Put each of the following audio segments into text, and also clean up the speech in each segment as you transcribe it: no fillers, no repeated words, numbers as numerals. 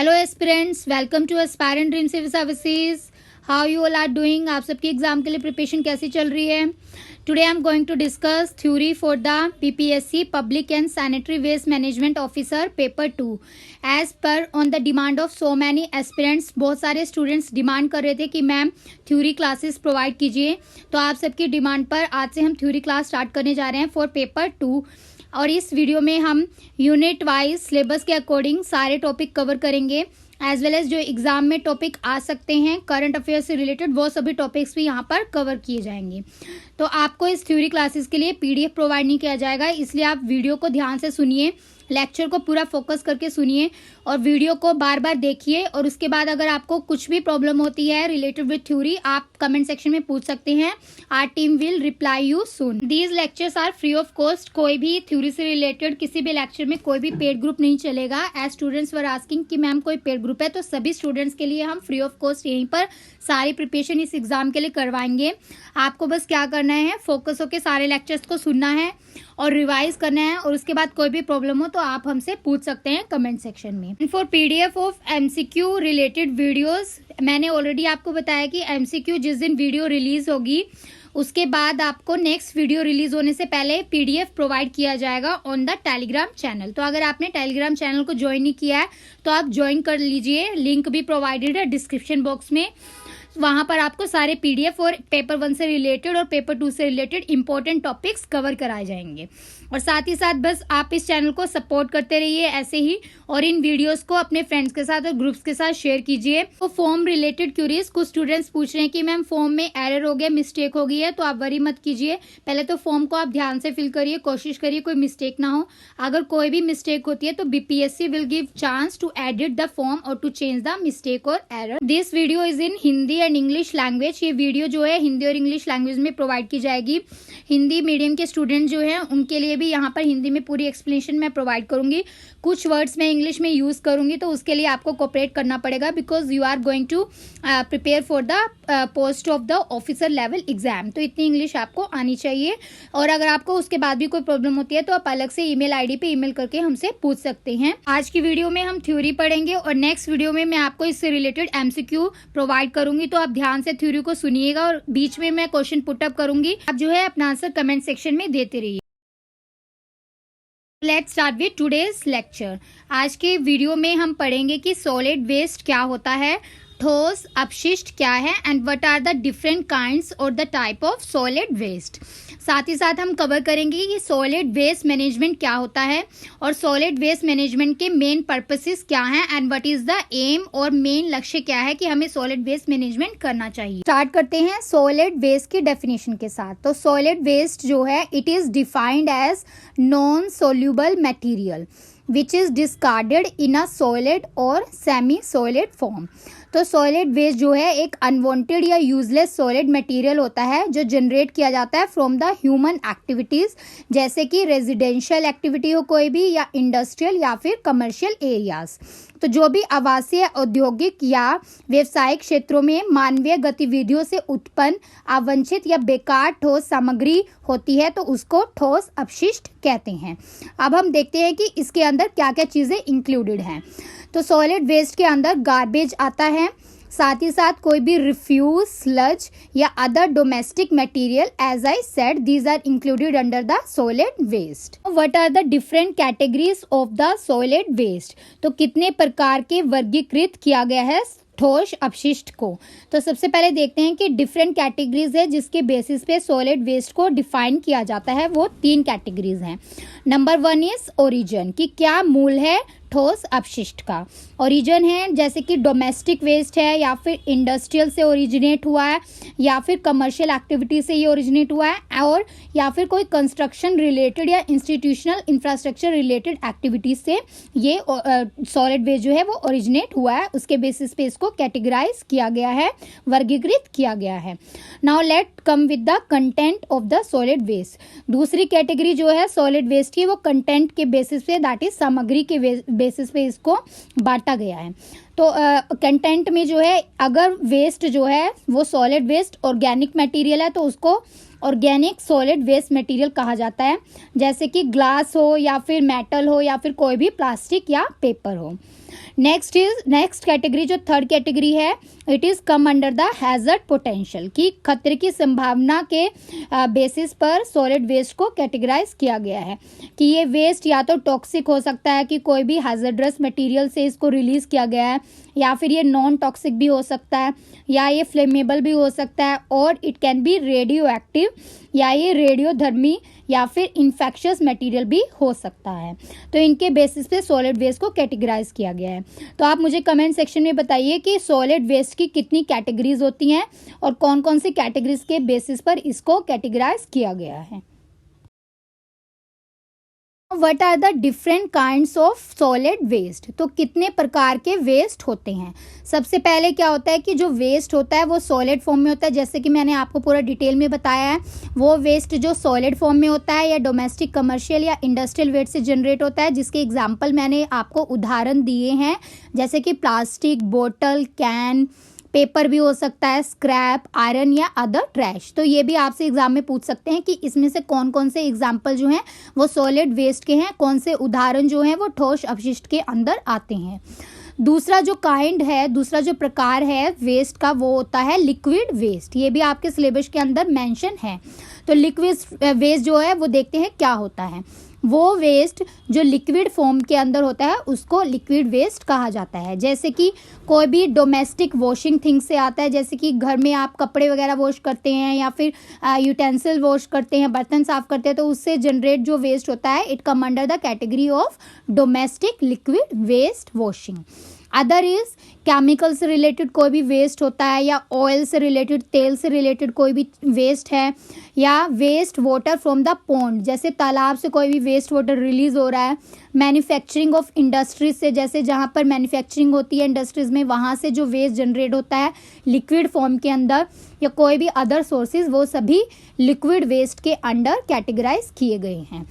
Hello aspirants, welcome to aspirant dream civil services. How you all are doing? आप सबकी exam के लिए preparation कैसी चल रही है? Today I am going to discuss theory for the BPSC public and sanitary waste management officer paper 2 as per on the demand of so many aspirants. बहुत सारे स्टूडेंट्स डिमांड कर रहे थे कि मैम थ्योरी क्लासेस प्रोवाइड कीजिए, तो आप सबकी डिमांड पर आज से हम थ्योरी क्लास स्टार्ट करने जा रहे हैं फॉर पेपर 2। और इस वीडियो में हम यूनिट वाइज सिलेबस के अकॉर्डिंग सारे टॉपिक कवर करेंगे, एज वेल एज जो एग्जाम में टॉपिक आ सकते हैं करंट अफेयर से रिलेटेड, वो सभी टॉपिक्स भी यहाँ पर कवर किए जाएंगे। तो आपको इस थ्योरी क्लासेस के लिए पीडीएफ प्रोवाइड नहीं किया जाएगा, इसलिए आप वीडियो को ध्यान से सुनिए, लेक्चर को पूरा फोकस करके सुनिए और वीडियो को बार बार देखिए। और उसके बाद अगर आपको कुछ भी प्रॉब्लम होती है रिलेटेड विद थ्योरी, आप कमेंट सेक्शन में पूछ सकते हैं। Our team will reply you soon. These lectures are free of cost. कोई भी थ्योरी से रिलेटेड किसी भी लेक्चर में कोई भी पेड ग्रुप नहीं चलेगा। एज स्टूडेंट्स वर आस्किंग कि मैम कोई पेड ग्रुप है, तो सभी स्टूडेंट्स के लिए हम फ्री ऑफ कॉस्ट यहीं पर सारी प्रिपरेशन इस एग्जाम के लिए करवाएंगे। आपको बस क्या करना है, फोकस होकर सारे लेक्चर्स को सुनना है और रिवाइज करना है, और उसके बाद कोई भी प्रॉब्लम हो तो आप हमसे पूछ सकते हैं कमेंट सेक्शन में। For PDF of MCQ related videos, मैंने ऑलरेडी आपको बताया कि एमसीक्यू जिस दिन वीडियो रिलीज होगी उसके बाद आपको नेक्स्ट वीडियो रिलीज होने से पहले पीडीएफ प्रोवाइड किया जाएगा ऑन द टेलीग्राम चैनल। तो अगर आपने टेलीग्राम चैनल को ज्वाइन नहीं किया है तो आप ज्वाइन कर लीजिए, लिंक भी प्रोवाइडेड है डिस्क्रिप्शन बॉक्स में। वहां पर आपको सारे पीडीएफ और पेपर 1 से रिलेटेड और पेपर 2 से रिलेटेड इंपॉर्टेंट टॉपिक्स कवर कराए जाएंगे। और साथ ही साथ बस आप इस चैनल को सपोर्ट करते रहिए ऐसे ही, और इन वीडियोस को अपने फ्रेंड्स के साथ और ग्रुप्स के साथ शेयर कीजिए। तो फॉर्म रिलेटेड क्यूरीज, कुछ स्टूडेंट्स पूछ रहे हैं कि मैम फॉर्म में एरर हो गया, मिस्टेक हो गई है, तो आप वरी मत कीजिए। पहले तो फॉर्म को आप ध्यान से फिल करिए, कोशिश करिए कोई मिस्टेक ना हो। अगर कोई भी मिस्टेक होती है तो BPSC will give chance to edit the form और टू चेंज द मिस्टेक और error. This video is in Hindi and English language. ये वीडियो जो है हिंदी और इंग्लिश लैंग्वेज में प्रोवाइड की जाएगी। हिंदी मीडियम के स्टूडेंट जो हैं उनके लिए भी यहाँ पर हिंदी में पूरी एक्सप्लेनेशन मैं प्रोवाइड करूंगी। कुछ वर्ड्स मैं इंग्लिश में यूज करूंगी, तो उसके लिए आपको कोऑपरेट करना पड़ेगा, because you are going to prepare for the post of the officer level exam. तो इतनी इंग्लिश आपको आनी चाहिए। और अगर आपको उसके बाद भी कोई प्रॉब्लम होती है तो आप अलग से ईमेल आईडी पे ईमेल करके हमसे पूछ सकते हैं। आज की वीडियो में हम थ्योरी पढ़ेंगे और नेक्स्ट वीडियो में मैं आपको इससे रिलेटेड एमसीक्यू प्रोवाइड करूंगी, तो आप ध्यान से थ्योरी को सुनिएगा और बीच में मैं क्वेश्चन पुटअप करूंगी। आप जो है अपना आंसर कमेंट सेक्शन में देते रहिए। Let's start with today's lecture. आज के वीडियो में हम पढ़ेंगे कि सॉलिड वेस्ट क्या होता है, ठोस अपशिष्ट क्या है, and what are the different kinds और the type of solid waste. साथ ही साथ हम कवर करेंगे कि सॉलिड वेस्ट मैनेजमेंट क्या होता है और सॉलिड वेस्ट मैनेजमेंट के मेन पर्पसेस क्या हैं, and what is the aim और मेन लक्ष्य क्या है कि हमें सॉलिड वेस्ट मैनेजमेंट करना चाहिए। स्टार्ट करते हैं सॉलिड वेस्ट की डेफिनेशन के साथ। तो सॉलिड वेस्ट जो है, it is defined as non soluble material which is discarded in a solid और सेमी सॉलिड फॉर्म। तो सॉलिड वेस्ट जो है एक अनवांटेड या यूजलेस सॉलिड मटेरियल होता है जो जनरेट किया जाता है फ्रॉम द ह्यूमन एक्टिविटीज, जैसे कि रेजिडेंशियल एक्टिविटी हो कोई भी, या इंडस्ट्रियल या फिर कमर्शियल एरियाज। तो जो भी आवासीय, औद्योगिक या व्यवसायिक क्षेत्रों में मानवीय गतिविधियों से उत्पन्न अवांछित या बेकार ठोस सामग्री होती है तो उसको ठोस अपशिष्ट कहते हैं। अब हम देखते हैं कि इसके अंदर क्या क्या चीज़ें इंक्लूडेड हैं। तो सॉलिड वेस्ट के अंदर गार्बेज आता है, साथ ही साथ कोई भी रिफ्यूज, स्लज या other domestic material, as I said these are included under the solid waste. What are the different categories of the solid waste. तो कितने प्रकार के वर्गीकृत किया गया है ठोस अपशिष्ट को। तो सबसे पहले देखते हैं कि डिफरेंट कैटेगरीज है जिसके बेसिस पे सॉलिड वेस्ट को डिफाइन किया जाता है। वो 3 कैटेगरीज हैं। नंबर 1 इज ओरिजिन, कि क्या मूल है ठोस अपशिष्ट का। ओरिजिन है जैसे कि डोमेस्टिक वेस्ट है, या फिर इंडस्ट्रियल से ओरिजिनेट हुआ है, या फिर कमर्शियल एक्टिविटी से ये ओरिजिनेट हुआ है, और या फिर कोई कंस्ट्रक्शन रिलेटेड या इंस्टीट्यूशनल इंफ्रास्ट्रक्चर रिलेटेड एक्टिविटीज से ये सॉलिड वेस्ट जो है वो ओरिजिनेट हुआ है। उसके बेसिस पे इसको कैटेगराइज किया गया है, वर्गीकृत किया गया है। Now let come with the content of the solid waste. दूसरी कैटेगरी जो है सॉलिड वेस्ट की, वो कंटेंट के बेसिस पे, दैट इज सामग्री के बेसिस पे इसको बांटा गया है। तो कंटेंट में जो है, अगर वेस्ट जो है वो सॉलिड वेस्ट ऑर्गेनिक मटेरियल है तो उसको ऑर्गेनिक सॉलिड वेस्ट मटेरियल कहा जाता है, जैसे कि ग्लास हो या फिर मेटल हो या फिर कोई भी प्लास्टिक या पेपर हो। नेक्स्ट कैटेगरी, जो थर्ड कैटेगरी है, it is come under the hazard potential, कि खतरे की संभावना के बेसिस पर सॉलिड वेस्ट को कैटेगराइज किया गया है कि ये वेस्ट या तो टॉक्सिक हो सकता है कि कोई भी हैजर्डस मटेरियल से इसको रिलीज किया गया है, या फिर ये नॉन टॉक्सिक भी हो सकता है, या ये फ्लेमेबल भी हो सकता है, और it can be radio active, या ये रेडियोधर्मी या फिर इन्फेक्शियस मटेरियल भी हो सकता है। तो इनके बेसिस पे सॉलिड वेस्ट को कैटेगराइज किया गया है। तो आप मुझे कमेंट सेक्शन में बताइए कि सॉलिड वेस्ट की कितनी कैटेगरीज होती हैं और कौन कौन सी कैटेगरीज के बेसिस पर इसको कैटेगराइज किया गया है। What are the different kinds of solid waste, तो कितने प्रकार के वेस्ट होते हैं। सबसे पहले क्या होता है कि जो वेस्ट होता है वो सॉलिड फॉर्म में होता है, जैसे कि मैंने आपको पूरा डिटेल में बताया है। वो वेस्ट जो सॉलिड फॉर्म में होता है या डोमेस्टिक, कमर्शियल या इंडस्ट्रियल वेस्ट से जनरेट होता है, जिसके एग्जाम्पल मैंने आपको उदाहरण दिए हैं, जैसे कि प्लास्टिक, बोतल, कैन, पेपर भी हो सकता है, स्क्रैप, आयरन या अदर ट्रैश। तो ये भी आपसे एग्जाम में पूछ सकते हैं कि इसमें से कौन कौन से एग्जाम्पल जो हैं वो सॉलिड वेस्ट के हैं, कौन से उदाहरण जो हैं वो ठोस अपशिष्ट के अंदर आते हैं। दूसरा जो काइंड है, दूसरा जो प्रकार है वेस्ट का, वो होता है लिक्विड वेस्ट। ये भी आपके सिलेबस के अंदर मेंशन है। तो लिक्विड वेस्ट जो है वो देखते हैं क्या होता है। वो वेस्ट जो लिक्विड फॉर्म के अंदर होता है उसको लिक्विड वेस्ट कहा जाता है। जैसे कि कोई भी डोमेस्टिक वॉशिंग थिंग्स से आता है, जैसे कि घर में आप कपड़े वगैरह वॉश करते हैं या फिर यूटेंसिल वॉश करते हैं, बर्तन साफ करते हैं, तो उससे जनरेट जो वेस्ट होता है it come under the category of domestic liquid waste washing. Other is chemical से रिलेटेड कोई भी वेस्ट होता है, या ऑयल से रिलेटेड, तेल से रिलेटेड कोई भी वेस्ट है, या waste water from the pond, जैसे तालाब से कोई भी वेस्ट वाटर रिलीज हो रहा है। मैन्युफैक्चरिंग ऑफ इंडस्ट्रीज से, जैसे जहाँ पर मैन्युफैक्चरिंग होती है इंडस्ट्रीज में, वहाँ से जो वेस्ट जनरेट होता है लिक्विड फॉर्म के अंदर, या कोई भी अदर सोर्सेज, वो सभी लिक्विड वेस्ट के अंडर कैटेगराइज किए गए हैं।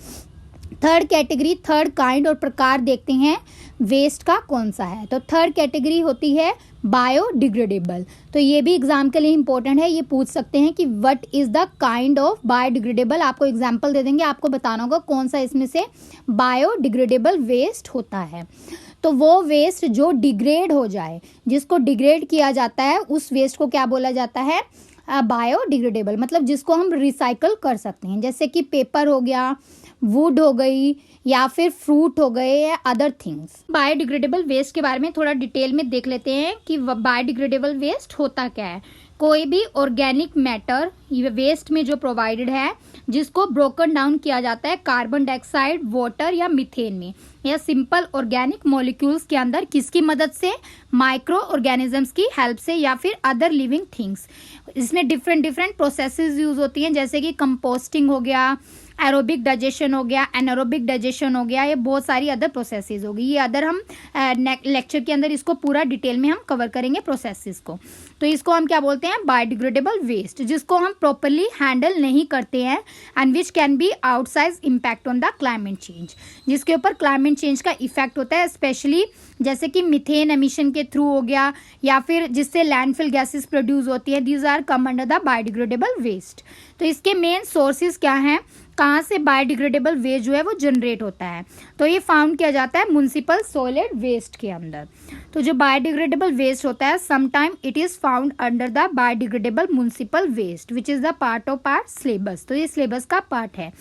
थर्ड कैटेगरी, थर्ड काइंड और प्रकार देखते हैं वेस्ट का कौन सा है। तो थर्ड कैटेगरी होती है बायोडिग्रेडेबल। तो ये भी एग्जाम के लिए इंपॉर्टेंट है, ये पूछ सकते हैं कि what is the kind of biodegradable. आपको एग्जाम्पल दे देंगे, आपको बताना होगा कौन सा इसमें से बायोडिग्रेडेबल वेस्ट होता है। तो वो वेस्ट जो डिग्रेड हो जाए, जिसको डिग्रेड किया जाता है, उस वेस्ट को क्या बोला जाता है, बायोडिग्रेडेबल, मतलब जिसको हम रिसाइकल कर सकते हैं। जैसे कि पेपर हो गया, वुड हो गई, या फिर फ्रूट हो गए, या अदर थिंग्स। बायोडिग्रेडेबल वेस्ट के बारे में थोड़ा डिटेल में देख लेते हैं कि बायोडिग्रेडेबल वेस्ट होता क्या है। कोई भी ऑर्गेनिक मैटर वेस्ट में जो प्रोवाइडेड है, जिसको ब्रोकन डाउन किया जाता है कार्बन डाइऑक्साइड, वाटर या मीथेन में, या सिंपल ऑर्गेनिक मॉलिक्यूल्स के अंदर, किसकी मदद से, माइक्रो ऑर्गेनिजम्स की हेल्प से, या फिर अदर लिविंग थिंग्स। इसमें डिफरेंट प्रोसेसेस यूज होती हैं, जैसे कि कंपोस्टिंग हो गया, एरोबिक डाइजेशन हो गया, एनारोबिक डाइजेशन हो गया, ये बहुत सारी अदर प्रोसेसेस होगी। ये अदर हम लेक्चर के अंदर इसको पूरा डिटेल में हम कवर करेंगे प्रोसेसेस को। तो इसको हम क्या बोलते हैं, बायोडिग्रेडेबल वेस्ट, जिसको हम प्रॉपरली हैंडल नहीं करते हैं, and which can be outside impact on the climate change, जिसके ऊपर क्लाइमेट चेंज का इफेक्ट होता है, स्पेशली जैसे कि मीथेन एमिशन के थ्रू हो गया, या फिर जिससे लैंडफिल गैसेस प्रोड्यूस होती है, these are come under the biodegradable waste. तो इसके मेन सोर्सेज क्या हैं, कहाँ से बायोडिग्रेडेबल वेस्ट जो है वो जनरेट होता है, तो ये फाउंड किया जाता है म्युनिसिपल सॉलिड वेस्ट के अंदर। तो जो बायोडिग्रेडेबल वेस्ट होता है, sometime it is found under the biodegradable municipal waste which is the part of our syllabus. तो ये सिलेबस का पार्ट है।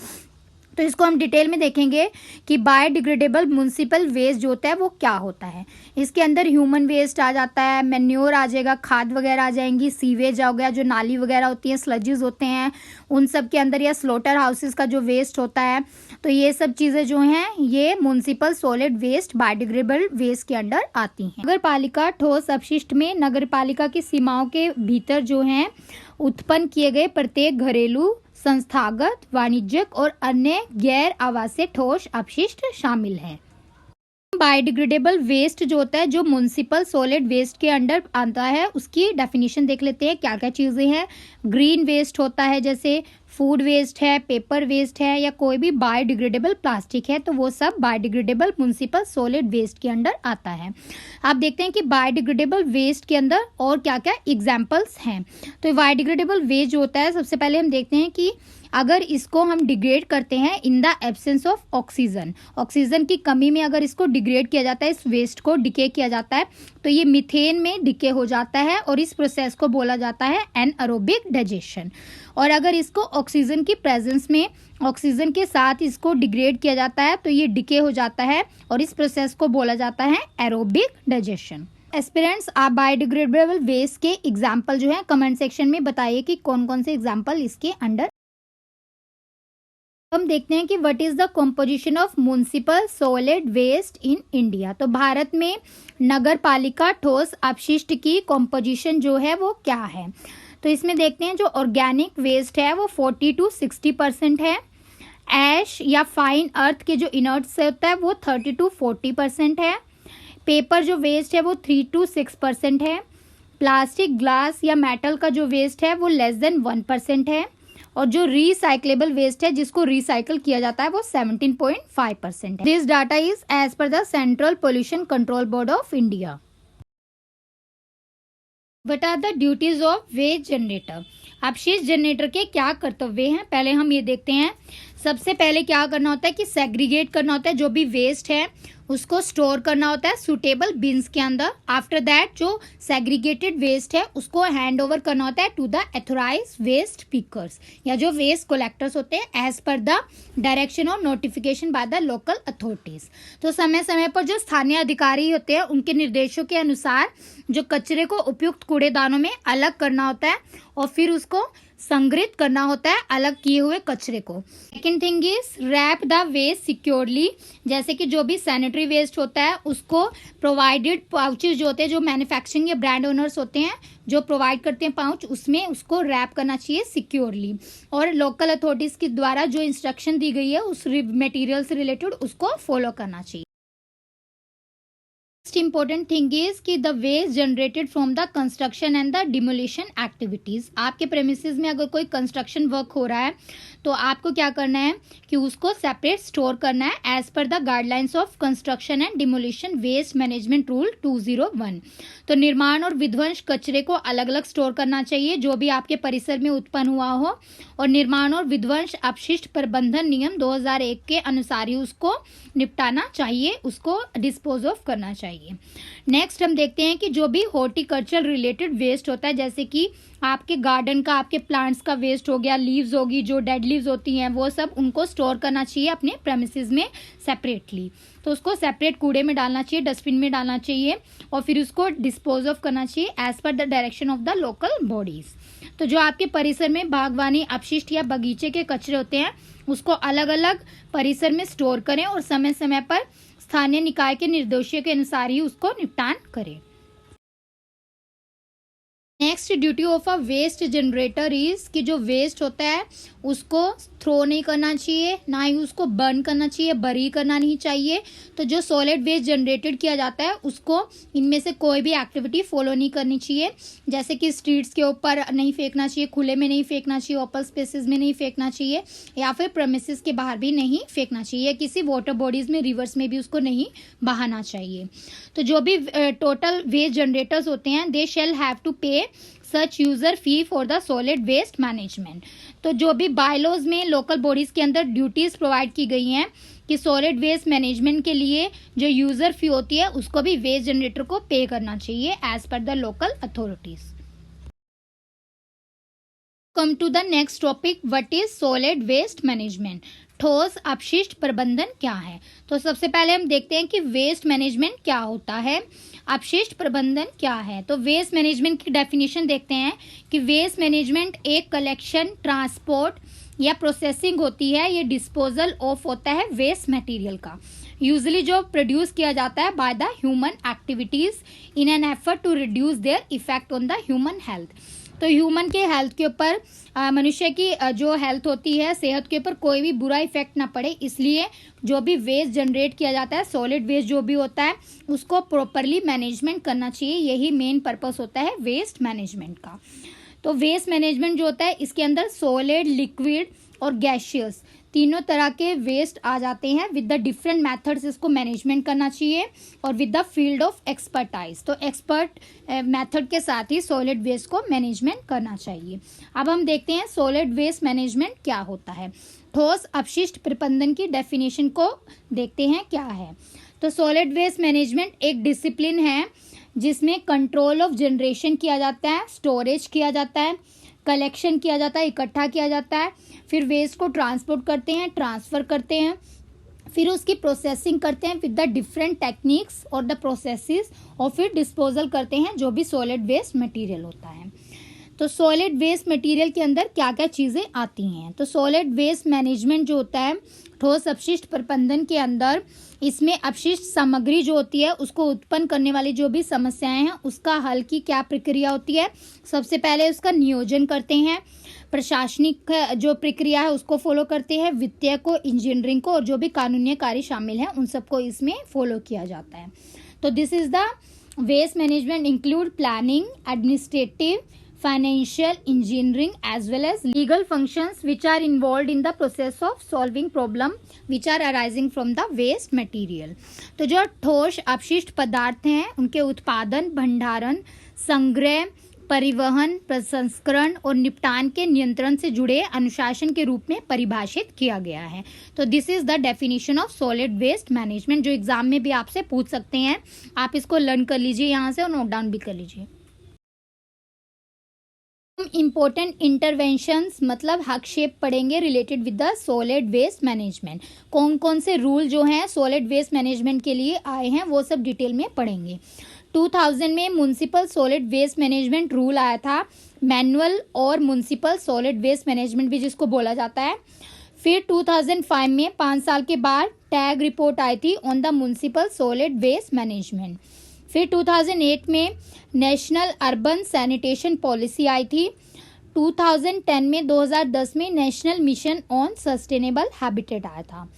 तो इसको हम डिटेल में देखेंगे कि बायोडिग्रेडेबल म्युनिसिपल वेस्ट जो होता है वो क्या होता है। इसके अंदर ह्यूमन वेस्ट आ जाता है, मैन्योर आ जाएगा, खाद वगैरह आ जाएंगी, सीवेज आ गया, जो नाली वगैरह होती है, स्लजेस होते हैं उन सब के अंदर, या स्लॉटर हाउसेस का जो वेस्ट होता है। तो ये सब चीज़ें जो हैं ये municipal solid waste biodegradable waste के अंडर आती हैं। नगर पालिका ठोस अपशिष्ट में नगर पालिका की सीमाओं के भीतर जो हैं उत्पन्न किए गए प्रत्येक घरेलू, संस्थागत, वाणिज्यिक और अन्य गैर आवासीय ठोस अपशिष्ट शामिल हैं। बायोडिग्रेडेबल वेस्ट जो होता है, जो म्युनिसिपल सॉलिड वेस्ट के अंडर आता है, उसकी डेफिनेशन देख लेते हैं क्या क्या चीज़ें हैं। ग्रीन वेस्ट होता है, जैसे फूड वेस्ट है, पेपर वेस्ट है या कोई भी बायोडिग्रेडेबल प्लास्टिक है, तो वो सब बायोडिग्रेडेबल म्युनिसिपल सॉलिड वेस्ट के अंडर आता है। आप देखते हैं कि बायोडिग्रेडेबल वेस्ट के अंदर और क्या क्या एग्जाम्पल्स हैं। तो बायोडिग्रेडेबल वेस्ट जो होता है, सबसे पहले हम देखते हैं कि अगर इसको हम डिग्रेड करते हैं in the absence of oxygen, oxygen की कमी में अगर इसको डिग्रेड किया जाता है, इस वेस्ट को डिके किया जाता है, तो ये मीथेन में डिके हो जाता है और इस प्रोसेस को बोला जाता है एनएरोबिक डाइजेशन। और अगर इसको ऑक्सीजन की प्रेजेंस में ऑक्सीजन के साथ इसको डिग्रेड किया जाता है तो ये डिके हो जाता है और इस प्रोसेस को बोला जाता है एरोबिक डाइजेशन। एस्पिरेंट्स, आप बायोडिग्रेडेबल वेस्ट के एग्जाम्पल जो है कमेंट सेक्शन में बताइए कि कौन कौन से एग्जाम्पल इसके अंडर। हम देखते हैं कि what is the composition of municipal solid waste in India. तो भारत में नगर पालिका ठोस अपशिष्ट की कंपोजिशन जो है वो क्या है। तो इसमें देखते हैं जो ऑर्गेनिक वेस्ट है वो 40 to 60% है। ऐश या फाइन अर्थ के जो इनर्ट से होता है वो 30 to 40% है। पेपर जो वेस्ट है वो 3 to 6% है। प्लास्टिक, ग्लास या मेटल का जो वेस्ट है वो लेस देन 1% है। और जो रिसाइक्लेबल वेस्ट है जिसको रिसाइकल किया जाता है वो 17.5% है। This data is as per the central pollution control board of India. What are the duties of waste generator. अपशिष्ट जनरेटर के क्या कर्तव्य हैं, पहले हम ये देखते हैं। सबसे पहले क्या करना होता है कि सेग्रीगेट करना होता है, जो भी वेस्ट है उसको स्टोर करना होता है सुटेबल बिन्स के अंदर। आफ्टर दैट जो सेग्रीगेटेड वेस्ट है उसको हैंड ओवर करना होता है to the authorised waste pickers या जो वेस्ट कलेक्टर्स होते हैं एज पर द डायरेक्शन और notification by the local authorities. तो समय समय पर जो स्थानीय अधिकारी होते हैं उनके निर्देशों के अनुसार जो कचरे को उपयुक्त कूड़ेदानों में अलग करना होता है और फिर उसको संग्रहित करना होता है अलग किए हुए कचरे को। Second thing is wrap the waste securely, जैसे कि जो भी सैनिटरी वेस्ट होता है उसको प्रोवाइडेड पाउचेज जो होते हैं, जो मैन्युफैक्चरिंग या ब्रांड ओनर्स होते हैं जो प्रोवाइड करते हैं पाउच, उसमें उसको रैप करना चाहिए सिक्योरली। और लोकल अथॉरिटीज के द्वारा जो इंस्ट्रक्शन दी गई है उस मटेरियल से रिलेटेड उसको फॉलो करना चाहिए। नेक्स्ट इंपॉर्टेंट थिंग इज कि the waste generated from the construction and the demolition activities. आपके प्रेमिसेस में अगर कोई कंस्ट्रक्शन वर्क हो रहा है तो आपको क्या करना है कि उसको सेपरेट स्टोर करना है as per the guidelines of construction and demolition waste management rule 201। तो निर्माण और विध्वंस कचरे को अलग अलग स्टोर करना चाहिए जो भी आपके परिसर में उत्पन्न हुआ हो, और निर्माण और विध्वंस अपशिष्ट प्रबंधन नियम 2001 के अनुसार ही उसको निपटाना चाहिए, उसको डिस्पोज ऑफ करना चाहिए। नेक्स्ट हम देखते हैं कि जो भी हॉर्टिकल्चर रिलेटेड वेस्ट होता है, जैसे कि आपके गार्डन का, आपके प्लांट्स का वेस्ट हो गया, लीव्स होगी, जो डेड लीव्स होती हैं वो सब, उनको स्टोर करना चाहिए अपने प्रेमिसेस में सेपरेटली। तो उसको सेपरेट कूड़े में डालना चाहिए, डस्टबिन में डालना चाहिए और फिर उसको डिस्पोज ऑफ करना चाहिए as per the direction of the local bodies. तो जो आपके परिसर में बागवानी अपशिष्ट या बगीचे के कचरे होते हैं उसको अलग अलग परिसर में स्टोर करें और समय समय पर स्थानीय निकाय के निर्देशों के अनुसार ही उसको निपटान करें। Next duty of a waste generator is कि जो वेस्ट होता है उसको थ्रो नहीं करना चाहिए, ना ही उसको बर्न करना चाहिए, बरी करना नहीं चाहिए। तो जो सॉलिड वेस्ट जनरेटेड किया जाता है उसको इनमें से कोई भी एक्टिविटी फॉलो नहीं करनी चाहिए, जैसे कि स्ट्रीट्स के ऊपर नहीं फेंकना चाहिए, खुले में नहीं फेंकना चाहिए, ओपन स्पेसेस में नहीं फेंकना चाहिए या फिर प्रेमिसेस के बाहर भी नहीं फेंकना चाहिए, किसी वाटर बॉडीज में, रिवर्स में भी उसको नहीं बहाना चाहिए। तो जो भी टोटल वेस्ट जनरेटर्स होते हैं दे shell have to pay such user fee for the solid waste management. तो जो भी बायलॉज में लोकल बॉडीज के अंदर ड्यूटीज प्रोवाइड की गई हैं कि सॉलिड वेस्ट मैनेजमेंट के लिए जो यूजर फी होती है उसको भी वेस्ट जनरेटर को पे करना चाहिए as per the local authorities. Come to the next topic, what is solid waste management. ठोस अपशिष्ट प्रबंधन क्या है। तो सबसे पहले हम देखते हैं कि वेस्ट मैनेजमेंट क्या होता है, अपशिष्ट प्रबंधन क्या है। तो वेस्ट मैनेजमेंट की डेफिनेशन देखते हैं कि वेस्ट मैनेजमेंट एक कलेक्शन, ट्रांसपोर्ट या प्रोसेसिंग होती है, ये डिस्पोजल ऑफ होता है वेस्ट मटेरियल का, यूजुअली जो प्रोड्यूस किया जाता है by the human activities in an effort to reduce their effect on the human health. तो ह्यूमन के हेल्थ के ऊपर, मनुष्य की जो हेल्थ होती है, सेहत के ऊपर कोई भी बुरा इफेक्ट ना पड़े, इसलिए जो भी वेस्ट जनरेट किया जाता है, सॉलिड वेस्ट जो भी होता है उसको प्रॉपरली मैनेजमेंट करना चाहिए। यही मेन पर्पस होता है वेस्ट मैनेजमेंट का। तो वेस्ट मैनेजमेंट जो होता है इसके अंदर सॉलिड, लिक्विड और गैशियस तीनों तरह के वेस्ट आ जाते हैं। विद द डिफरेंट मेथड्स इसको मैनेजमेंट करना चाहिए और with the field of expertise, तो एक्सपर्ट मेथड के साथ ही सॉलिड वेस्ट को मैनेजमेंट करना चाहिए। अब हम देखते हैं सॉलिड वेस्ट मैनेजमेंट क्या होता है। ठोस अपशिष्ट प्रबंधन की डेफिनेशन को देखते हैं क्या है। तो सॉलिड वेस्ट मैनेजमेंट एक डिसिप्लिन है जिसमें कंट्रोल ऑफ जनरेशन किया जाता है, स्टोरेज किया जाता है, कलेक्शन किया जाता है, इकट्ठा किया जाता है, फिर वेस्ट को ट्रांसपोर्ट करते हैं, ट्रांसफ़र करते हैं, फिर उसकी प्रोसेसिंग करते हैं विद द डिफरेंट टेक्निक्स और द प्रोसेसेस, और फिर डिस्पोजल करते हैं जो भी सॉलिड वेस्ट मटेरियल होता है। तो सॉलिड वेस्ट मटेरियल के अंदर क्या क्या चीज़ें आती हैं। तो सॉलिड वेस्ट मैनेजमेंट जो होता है ठोस अपशिष्ट प्रबंधन के अंदर, इसमें अपशिष्ट सामग्री जो होती है उसको उत्पन्न करने वाली जो भी समस्याएं हैं उसका हल की क्या प्रक्रिया होती है। सबसे पहले उसका नियोजन करते हैं, प्रशासनिक जो प्रक्रिया है उसको फॉलो करते हैं, वित्तीय को, इंजीनियरिंग को, और जो भी कानूनी कार्य शामिल है उन सबको इसमें फॉलो किया जाता है। तो this is the waste management include planning, administrative, financial, engineering as well as legal functions which are involved in the process of solving problem which are arising from the waste material। तो जो ठोस अपशिष्ट पदार्थ हैं उनके उत्पादन, भंडारण, संग्रह, परिवहन, प्रसंस्करण और निपटान के नियंत्रण से जुड़े अनुशासन के रूप में परिभाषित किया गया है। तो this is the definition of solid waste management, जो एग्जाम में भी आपसे पूछ सकते हैं। आप इसको लर्न कर लीजिए यहाँ से और नोट डाउन भी कर लीजिए। इम्पोर्टेंट इंटरवेंशंस मतलब हस्तक्षेप पढ़ेंगे related with the solid waste management. कौन कौन से रूल जो हैं सॉलिड वेस्ट मैनेजमेंट के लिए आए हैं वो सब डिटेल में पढ़ेंगे। 2000 में municipal solid waste management rule आया था, मैनुअल और म्युनिसिपल सॉलिड वेस्ट मैनेजमेंट भी जिसको बोला जाता है। फिर 2005 में 5 साल के बाद टैग रिपोर्ट आई थी on the municipal solid waste management. फिर 2008 में नेशनल अर्बन सैनिटेशन पॉलिसी आई थी। 2010 में 2010 में national mission on sustainable habitat आया था।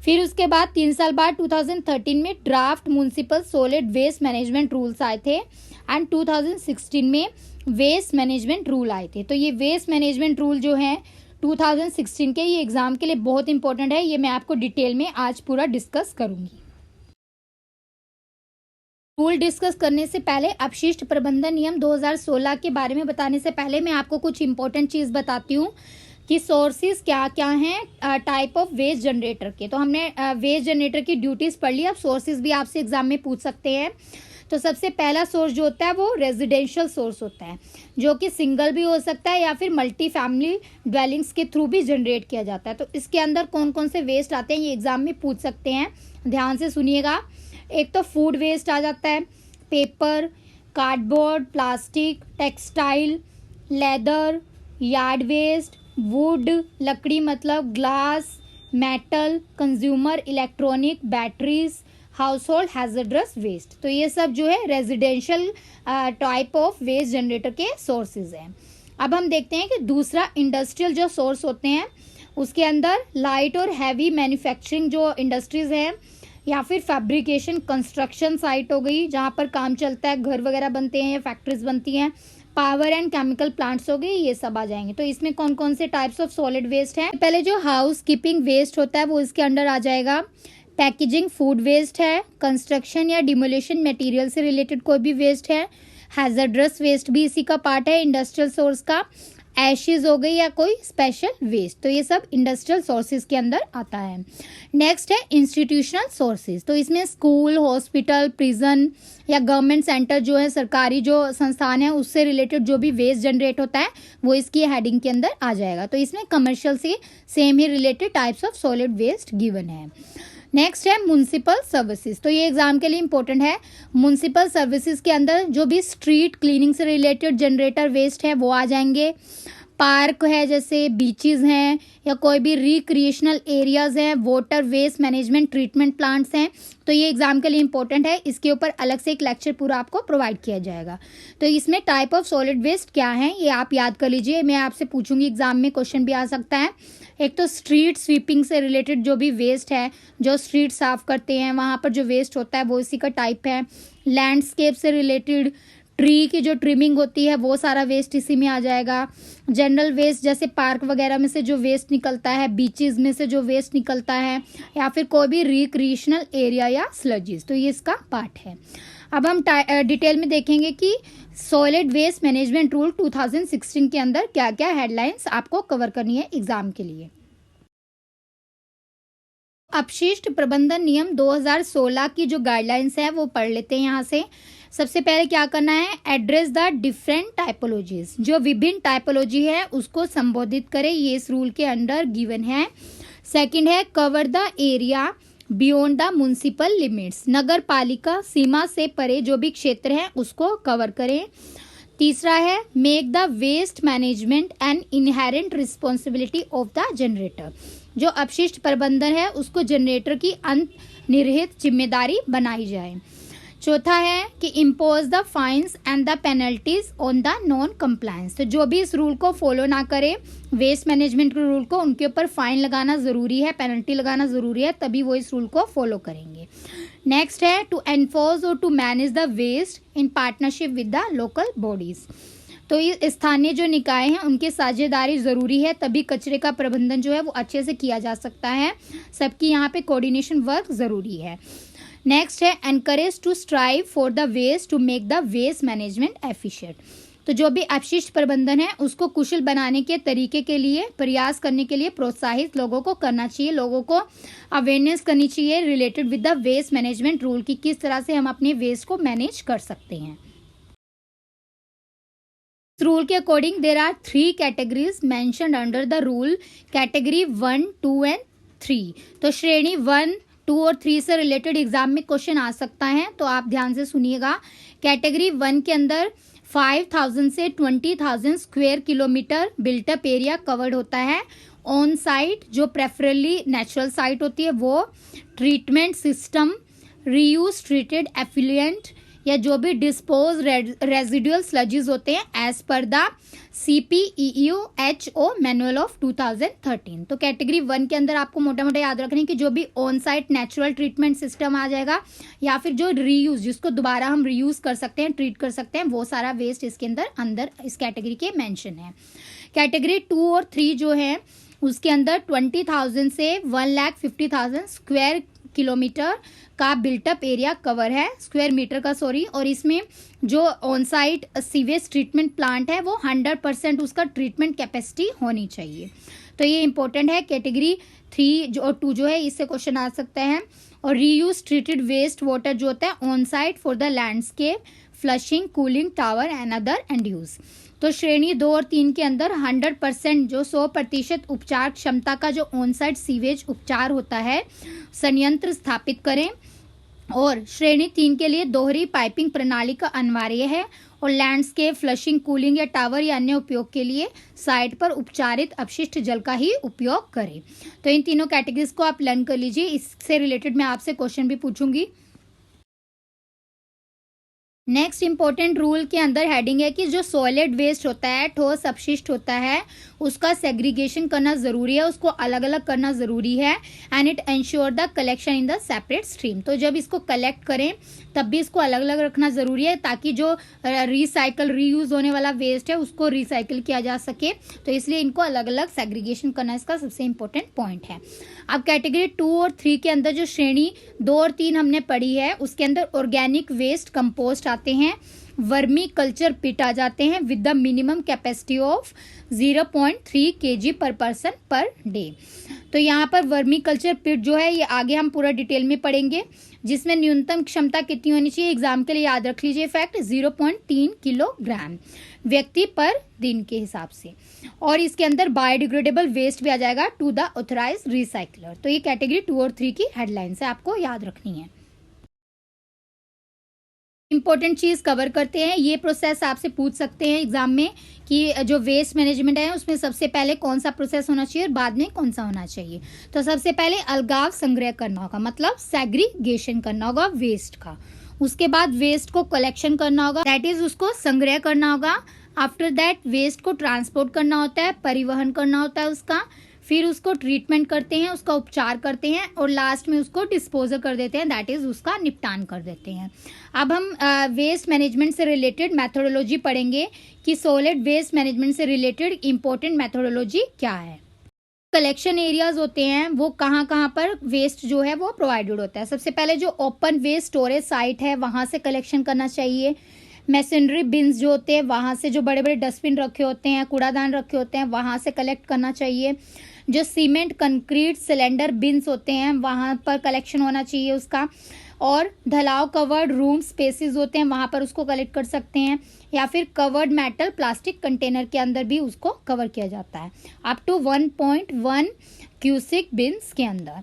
फिर उसके बाद 3 साल बाद 2013 में draft municipal solid waste management rules आए थे एंड 2016 में वेस्ट मैनेजमेंट रूल आए थे। तो ये वेस्ट मैनेजमेंट रूल जो है 2016 के, ये एग्जाम के लिए बहुत इंपॉर्टेंट है। ये मैं आपको डिटेल में आज पूरा डिस्कस करूंगी। रूल डिस्कस करने से पहले अपशिष्ट प्रबंधन नियम 2016 के बारे में बताने से पहले मैं आपको कुछ इंपॉर्टेंट चीज़ बताती हूँ कि सोर्सेज क्या क्या हैं टाइप ऑफ वेस्ट जनरेटर के। तो हमने वेस्ट जनरेटर की ड्यूटीज़ पढ़ ली, अब सोर्सेज भी आपसे एग्जाम में पूछ सकते हैं। तो सबसे पहला सोर्स जो होता है वो रेजिडेंशियल सोर्स होता है, जो कि सिंगल भी हो सकता है या फिर मल्टी फैमिली ड्वेलिंग्स के थ्रू भी जनरेट किया जाता है। तो इसके अंदर कौन कौन से वेस्ट आते हैं ये एग्जाम में पूछ सकते हैं, ध्यान से सुनिएगा। एक तो फूड वेस्ट आ जाता है, paper, cardboard, plastic, textile, leather, yard waste, wood, लकड़ी मतलब glass, metal, consumer electronic, batteries, household hazardous waste. तो ये सब जो है residential type of waste generator के सोर्सेज हैं। अब हम देखते हैं कि दूसरा इंडस्ट्रियल जो सोर्स होते हैं उसके अंदर लाइट और हैवी मैन्युफैक्चरिंग जो इंडस्ट्रीज हैं या फिर फैब्रिकेशन कंस्ट्रक्शन साइट हो गई जहाँ पर काम चलता है, घर वगैरह बनते हैं या फैक्ट्रीज बनती हैं, पावर एंड केमिकल प्लांट्स हो गई, ये सब आ जाएंगे। तो इसमें कौन कौन से टाइप्स ऑफ सॉलिड वेस्ट हैं। पहले जो हाउस कीपिंग वेस्ट होता है वो इसके अंडर आ जाएगा। पैकेजिंग फूड वेस्ट है, कंस्ट्रक्शन या डिमोलिशन मटेरियल से रिलेटेड कोई भी वेस्ट है, हैजर्डस वेस्ट भी इसी का पार्ट है इंडस्ट्रियल सोर्स का, एशेज हो गई या कोई स्पेशल वेस्ट, तो ये सब इंडस्ट्रियल सोर्सेज के अंदर आता है। नेक्स्ट है इंस्टीट्यूशनल सोर्सेज, तो इसमें स्कूल, हॉस्पिटल, प्रिजन या गवर्नमेंट सेंटर जो है सरकारी जो संस्थान है उससे रिलेटेड जो भी वेस्ट जनरेट होता है वो इसकी हेडिंग के अंदर आ जाएगा। तो इसमें कमर्शियल से सेम ही related types of solid waste given है। नेक्स्ट है म्युनिसिपल सर्विसेज, तो ये एग्जाम के लिए इंपॉर्टेंट है। म्युनिसिपल सर्विसेज के अंदर जो भी स्ट्रीट क्लीनिंग से रिलेटेड जनरेटर वेस्ट है वो आ जाएंगे। पार्क है जैसे बीचेस हैं या कोई भी रिक्रिएशनल एरियाज हैं, water waste management treatment plants हैं, तो ये एग्जाम के लिए इंपॉर्टेंट है। इसके ऊपर अलग से एक लेक्चर पूरा आपको प्रोवाइड किया जाएगा। तो इसमें टाइप ऑफ सॉलिड वेस्ट क्या है ये आप याद कर लीजिए, मैं आपसे पूछूंगी एग्जाम में, क्वेश्चन भी आ सकता है। एक तो स्ट्रीट स्वीपिंग से रिलेटेड जो भी वेस्ट है, जो स्ट्रीट साफ करते हैं वहाँ पर जो वेस्ट होता है वो इसी का टाइप है। लैंडस्केप से रिलेटेड, ट्री की जो ट्रिमिंग होती है वो सारा वेस्ट इसी में आ जाएगा। जनरल वेस्ट जैसे पार्क वगैरह में से जो वेस्ट निकलता है, बीचेस में से जो वेस्ट निकलता है, या फिर कोई भी रिक्रिएशनल एरिया या स्लजीज, तो ये इसका पार्ट है। अब हम डिटेल में देखेंगे कि सॉलिड वेस्ट मैनेजमेंट रूल 2016 के अंदर क्या क्या हेडलाइंस आपको कवर करनी है एग्जाम के लिए। अपशिष्ट प्रबंधन नियम 2016 की जो गाइडलाइंस है वो पढ़ लेते हैं यहाँ से। सबसे पहले क्या करना है, एड्रेस द डिफरेंट टाइपोलॉजीज, जो विभिन्न टाइपोलॉजी है उसको संबोधित करें, ये इस रूल के अंडर गिवन है। सेकंड है, cover the area beyond the municipal limits, नगर पालिका सीमा से परे जो भी क्षेत्र है उसको कवर करें। तीसरा है, make the waste management and inherent responsibility of the generator, जो अपशिष्ट प्रबंधन है उसको जनरेटर की अंतर्निहित जिम्मेदारी बनाई जाए। चौथा है कि impose the fines and the penalties on the non compliance, तो जो भी इस रूल को फॉलो ना करे, वेस्ट मैनेजमेंट के रूल को, उनके ऊपर फाइन लगाना जरूरी है, पेनल्टी लगाना जरूरी है, तभी वो इस रूल को फॉलो करेंगे। नेक्स्ट है, टू एनफोर्स और to manage the waste in partnership with the local bodies, तो ये स्थानीय जो निकाय हैं उनकी साझेदारी जरूरी है, तभी कचरे का प्रबंधन जो है वो अच्छे से किया जा सकता है, सबकी यहाँ पे कोऑर्डिनेशन वर्क जरूरी है। नेक्स्ट है, encourage to strive for the waste to make the waste management efficient, तो जो भी अपशिष्ट प्रबंधन है उसको कुशल बनाने के तरीके के लिए प्रयास करने के लिए प्रोत्साहित लोगों को करना चाहिए, लोगों को अवेयरनेस करनी चाहिए related with the waste management rule की, किस तरह से हम अपने वेस्ट को मैनेज कर सकते हैं। रूल के according there are 3 categories mentioned under the rule, category 1, 2 and 3, तो श्रेणी 1, 2 और 3 से रिलेटेड एग्जाम में क्वेश्चन आ सकता है, तो आप ध्यान से सुनिएगा। कैटेगरी 1 के अंदर 5000 से 20,000 square kilometre built up area covered होता है। ऑन साइट जो प्रेफरली नेचुरल साइट होती है वो, treatment system, reuse treated effluent या जो भी डिस्पोज रेजिडुअल स्लजीज होते हैं as per the CPEUHO manual of 2013। तो कैटेगरी 1 के अंदर आपको मोटा मोटा याद रखना है कि जो भी on site natural treatment system आ जाएगा, या फिर जो रीयूज, जिसको दोबारा हम रीयूज कर सकते हैं, ट्रीट कर सकते हैं, वो सारा वेस्ट इसके अंदर इस कैटेगरी के मेंशन है। कैटेगरी 2 और 3 जो है उसके अंदर 20,000 से 1,50,000 स्क्वायर किलोमीटर का बिल्टअप एरिया कवर है, स्क्वायर मीटर का सॉरी, और इसमें जो on site sewage treatment plant है वो 100% उसका ट्रीटमेंट कैपेसिटी होनी चाहिए। तो ये इंपॉर्टेंट है। कैटेगरी 3 जो और 2 जो है इससे क्वेश्चन आ सकता है। और रीयूज ट्रीटेड वेस्ट वाटर जो होता है on site for the landscape, flushing, cooling tower and other and use, तो श्रेणी 2 और 3 के अंदर 100% जो 100% उपचार क्षमता का जो ऑन साइट सीवेज उपचार होता है संयंत्र स्थापित करें। और श्रेणी 3 के लिए दोहरी पाइपिंग प्रणाली का अनिवार्य है, और लैंडस्केप, फ्लशिंग, कूलिंग या टावर या अन्य उपयोग के लिए साइट पर उपचारित अपशिष्ट जल का ही उपयोग करें। तो इन तीनों कैटेगरीज को आप लर्न कर लीजिए, इससे रिलेटेड मैं आपसे क्वेश्चन भी पूछूंगी। नेक्स्ट इंपॉर्टेंट रूल के अंदर हेडिंग है कि जो सॉलिड वेस्ट होता है, ठोस अपशिष्ट होता है, उसका सेग्रीगेशन करना जरूरी है, उसको अलग अलग करना जरूरी है, and it ensure the collection in the separate stream, तो जब इसको कलेक्ट करें तब भी इसको अलग अलग रखना जरूरी है, ताकि जो रिसाइकल रीयूज होने वाला वेस्ट है उसको रिसाइकल किया जा सके, तो इसलिए इनको अलग अलग सेग्रीगेशन करना इसका सबसे इंपॉर्टेंट पॉइंट है। अब कैटेगरी 2 और 3 के अंदर जो श्रेणी 2 और 3 हमने पढ़ी है उसके अंदर ऑर्गेनिक वेस्ट, कंपोस्ट आते हैं, वर्मी कल्चर पिट आ जाते हैं with the minimum capacity of 0.3 kg पर पर्सन पर डे। तो यहाँ पर वर्मी कल्चर पिट जो है ये आगे हम पूरा डिटेल में पढ़ेंगे, जिसमें न्यूनतम क्षमता कितनी होनी चाहिए, एग्जाम के लिए याद रख लीजिए फैक्ट, 0.3 किलोग्राम व्यक्ति पर दिन के हिसाब से। और इसके अंदर बायोडिग्रेडेबल वेस्ट भी आ जाएगा टू द ऑथराइज रिसाइकलर। तो ये कैटेगरी 2 और 3 की हेडलाइंस है, आपको याद रखनी है। इंपॉर्टेंट चीज कवर करते हैं, ये प्रोसेस आपसे पूछ सकते हैं एग्जाम में कि जो वेस्ट मैनेजमेंट है उसमें सबसे पहले कौन सा प्रोसेस होना चाहिए और बाद में कौन सा होना चाहिए। तो सबसे पहले अलगाव संग्रह करना होगा, मतलब सेग्रीगेशन करना होगा वेस्ट का। उसके बाद वेस्ट को कलेक्शन करना होगा, दैट इज उसको संग्रह करना होगा। आफ्टर दैट वेस्ट को ट्रांसपोर्ट करना होता है, परिवहन करना होता है उसका। फिर उसको ट्रीटमेंट करते हैं, उसका उपचार करते हैं और लास्ट में उसको डिस्पोजल कर देते हैं, दैट इज़ उसका निपटान कर देते हैं। अब हम वेस्ट मैनेजमेंट से रिलेटेड मैथोडोलॉजी पढ़ेंगे कि सॉलिड वेस्ट मैनेजमेंट से रिलेटेड इम्पोर्टेंट मैथोडोलॉजी क्या है। कलेक्शन एरियाज होते हैं वो कहाँ कहाँ पर वेस्ट जो है वो प्रोवाइडेड होता है। सबसे पहले जो ओपन वेस्ट स्टोरेज साइट है वहाँ से कलेक्शन करना चाहिए। मैसनरी बिन्स जो होते हैं वहाँ से, जो बड़े बड़े डस्टबिन रखे होते हैं, कूड़ादान रखे होते हैं, वहाँ से कलेक्ट करना चाहिए। जो सीमेंट कंक्रीट सिलेंडर बिन्स होते हैं वहाँ पर कलेक्शन होना चाहिए उसका। और ढलाव कवर्ड रूम स्पेसिस होते हैं वहाँ पर उसको कलेक्ट कर सकते हैं, या फिर कवर्ड मेटल प्लास्टिक कंटेनर के अंदर भी उसको कवर किया जाता है अप टू 1.1 क्यूसिक बिन्स के अंदर।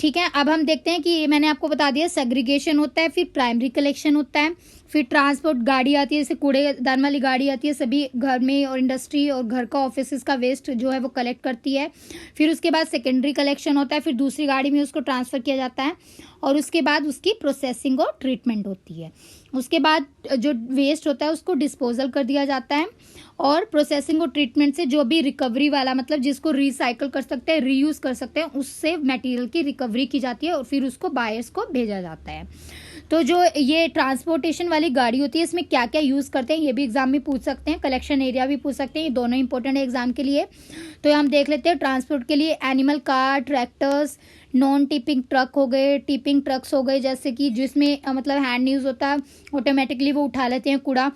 ठीक है, अब हम देखते हैं कि मैंने आपको बता दिया सेग्रीगेशन होता है, फिर प्राइमरी कलेक्शन होता है, फिर ट्रांसपोर्ट गाड़ी आती है, जैसे कूड़ेदान वाली गाड़ी आती है, सभी घर में और इंडस्ट्री और घर का ऑफिस का वेस्ट जो है वो कलेक्ट करती है। फिर उसके बाद सेकेंडरी कलेक्शन होता है, फिर दूसरी गाड़ी में उसको ट्रांसफ़र किया जाता है और उसके बाद उसकी प्रोसेसिंग और ट्रीटमेंट होती है। उसके बाद जो वेस्ट होता है उसको डिस्पोजल कर दिया जाता है और प्रोसेसिंग और ट्रीटमेंट से जो भी रिकवरी वाला, मतलब जिसको रिसाइकल कर सकते हैं, रीयूज़ कर सकते हैं, उससे मटेरियल की रिकवरी की जाती है और फिर उसको बायर्स को भेजा जाता है। तो जो ये ट्रांसपोर्टेशन वाली गाड़ी होती है इसमें क्या क्या यूज़ करते हैं ये भी एग्जाम में पूछ सकते हैं, कलेक्शन एरिया भी पूछ सकते हैं, ये दोनों इंपॉर्टेंट है एग्जाम के लिए। तो हम देख लेते हैं ट्रांसपोर्ट के लिए animal car, tractors, non tipping truck हो गए, टिपिंग ट्रक्स हो गए, जैसे कि जिसमें मतलब हैंड यूज़ होता है, ऑटोमेटिकली वो उठा लेते हैं कूड़ा।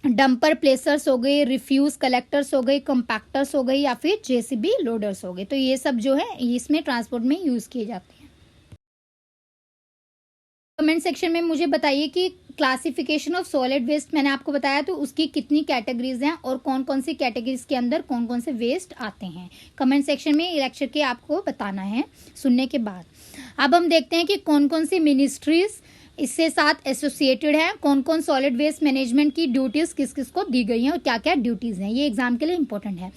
डंपर प्लेसर्स हो गए, रिफ्यूज़ कलेक्टर्स हो गए, कंपैक्टर्स हो गई, या फिर जेसीबी लोडर्स हो गए। तो ये सब जो है इसमें ट्रांसपोर्ट में यूज़ किए जाते हैं। कमेंट सेक्शन में मुझे बताइए कि क्लासिफिकेशन ऑफ सॉलिड वेस्ट मैंने आपको बताया तो उसकी कितनी कैटेगरीज हैं और कौन कौन सी कैटेगरीज के अंदर कौन कौन से वेस्ट आते हैं। कमेंट सेक्शन में लेक्चर के आपको बताना है सुनने के बाद। अब हम देखते हैं कि कौन कौन सी मिनिस्ट्रीज इससे साथ एसोसिएटेड है, कौन कौन सॉलिड वेस्ट मैनेजमेंट की ड्यूटीज़ किस किस को दी गई हैं और क्या क्या ड्यूटीज़ हैं, ये एग्जाम के लिए इंपॉर्टेंट है।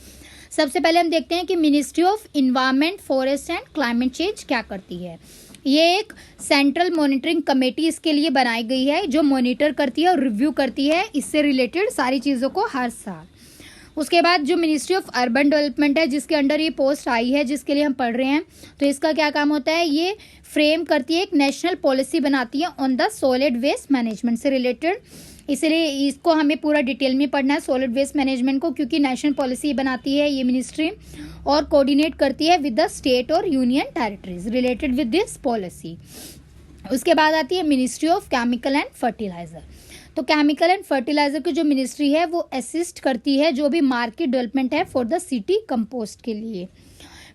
सबसे पहले हम देखते हैं कि ministry of environment, forest and climate change क्या करती है। ये एक सेंट्रल मॉनिटरिंग कमेटी इसके लिए बनाई गई है जो मॉनिटर करती है और रिव्यू करती है इससे रिलेटेड सारी चीज़ों को हर साल। उसके बाद जो मिनिस्ट्री ऑफ अर्बन डेवलपमेंट है जिसके अंडर ये पोस्ट आई है जिसके लिए हम पढ़ रहे हैं, तो इसका क्या काम होता है, ये फ्रेम करती है, एक नेशनल पॉलिसी बनाती है on the solid waste management से रिलेटेड। इसलिए इसको हमें पूरा डिटेल में पढ़ना है सॉलिड वेस्ट मैनेजमेंट को, क्योंकि नेशनल पॉलिसी बनाती है ये मिनिस्ट्री और कोऑर्डिनेट करती है विद द स्टेट और union territories related with this policy. उसके बाद आती है ministry of chemical and fertiliser. तो केमिकल एंड फर्टिलाइजर की जो मिनिस्ट्री है वो असिस्ट करती है जो भी मार्केट डेवलपमेंट है फॉर द सिटी कंपोस्ट के लिए।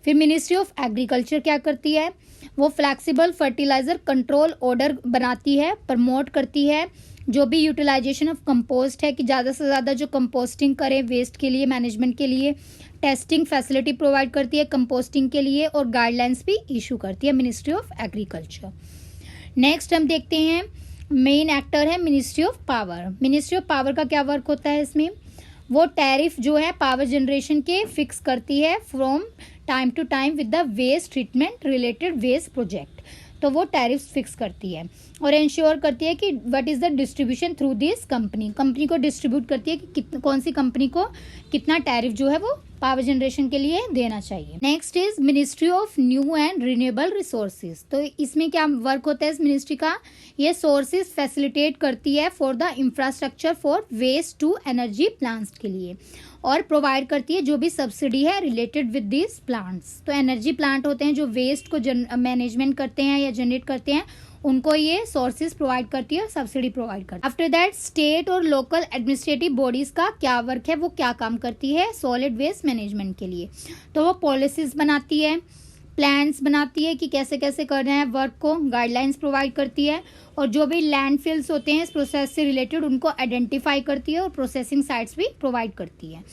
फिर मिनिस्ट्री ऑफ एग्रीकल्चर क्या करती है, वो फ्लैक्सिबल फर्टिलाइजर कंट्रोल ऑर्डर बनाती है, प्रमोट करती है जो भी यूटिलाइजेशन ऑफ कंपोस्ट है कि ज़्यादा से ज़्यादा जो कंपोस्टिंग करें वेस्ट के लिए, मैनेजमेंट के लिए, टेस्टिंग फैसिलिटी प्रोवाइड करती है कंपोस्टिंग के लिए और गाइडलाइंस भी इशू करती है मिनिस्ट्री ऑफ एग्रीकल्चर। नेक्स्ट हम देखते हैं मेन एक्टर है ministry of power. Ministry of power का क्या वर्क होता है इसमें, वो टैरिफ जो है पावर जनरेशन के फिक्स करती है from time to time with the waste treatment related waste project. तो वो टैरिफ्स फिक्स करती है और इंश्योर करती है कि what is the distribution through this company को डिस्ट्रीब्यूट करती है कि कौन सी कंपनी को कितना टैरिफ जो है वो पावर जनरेशन के लिए देना चाहिए। Next is ministry of new and renewable resources. तो इसमें क्या वर्क होता है इस मिनिस्ट्री का, ये सोर्सेज फैसिलिटेट करती है for the infrastructure for waste to energy plants के लिए और प्रोवाइड करती है जो भी सब्सिडी है रिलेटेड विद दिस प्लांट्स। तो एनर्जी प्लांट होते हैं जो वेस्ट को मैनेजमेंट करते हैं या जनरेट करते हैं, उनको ये सोर्सेज प्रोवाइड करती है और सब्सिडी प्रोवाइड करती है। आफ्टर दैट स्टेट और लोकल एडमिनिस्ट्रेटिव बॉडीज का क्या वर्क है, वो क्या काम करती है सॉलिड वेस्ट मैनेजमेंट के लिए, तो वो पॉलिसीज बनाती है, प्लान्स बनाती है कि कैसे कैसे करना है वर्क को, गाइडलाइंस प्रोवाइड करती है और जो भी लैंडफिल्स होते हैं इस प्रोसेस से रिलेटेड उनको आइडेंटिफाई करती है और प्रोसेसिंग साइट्स भी प्रोवाइड करती है।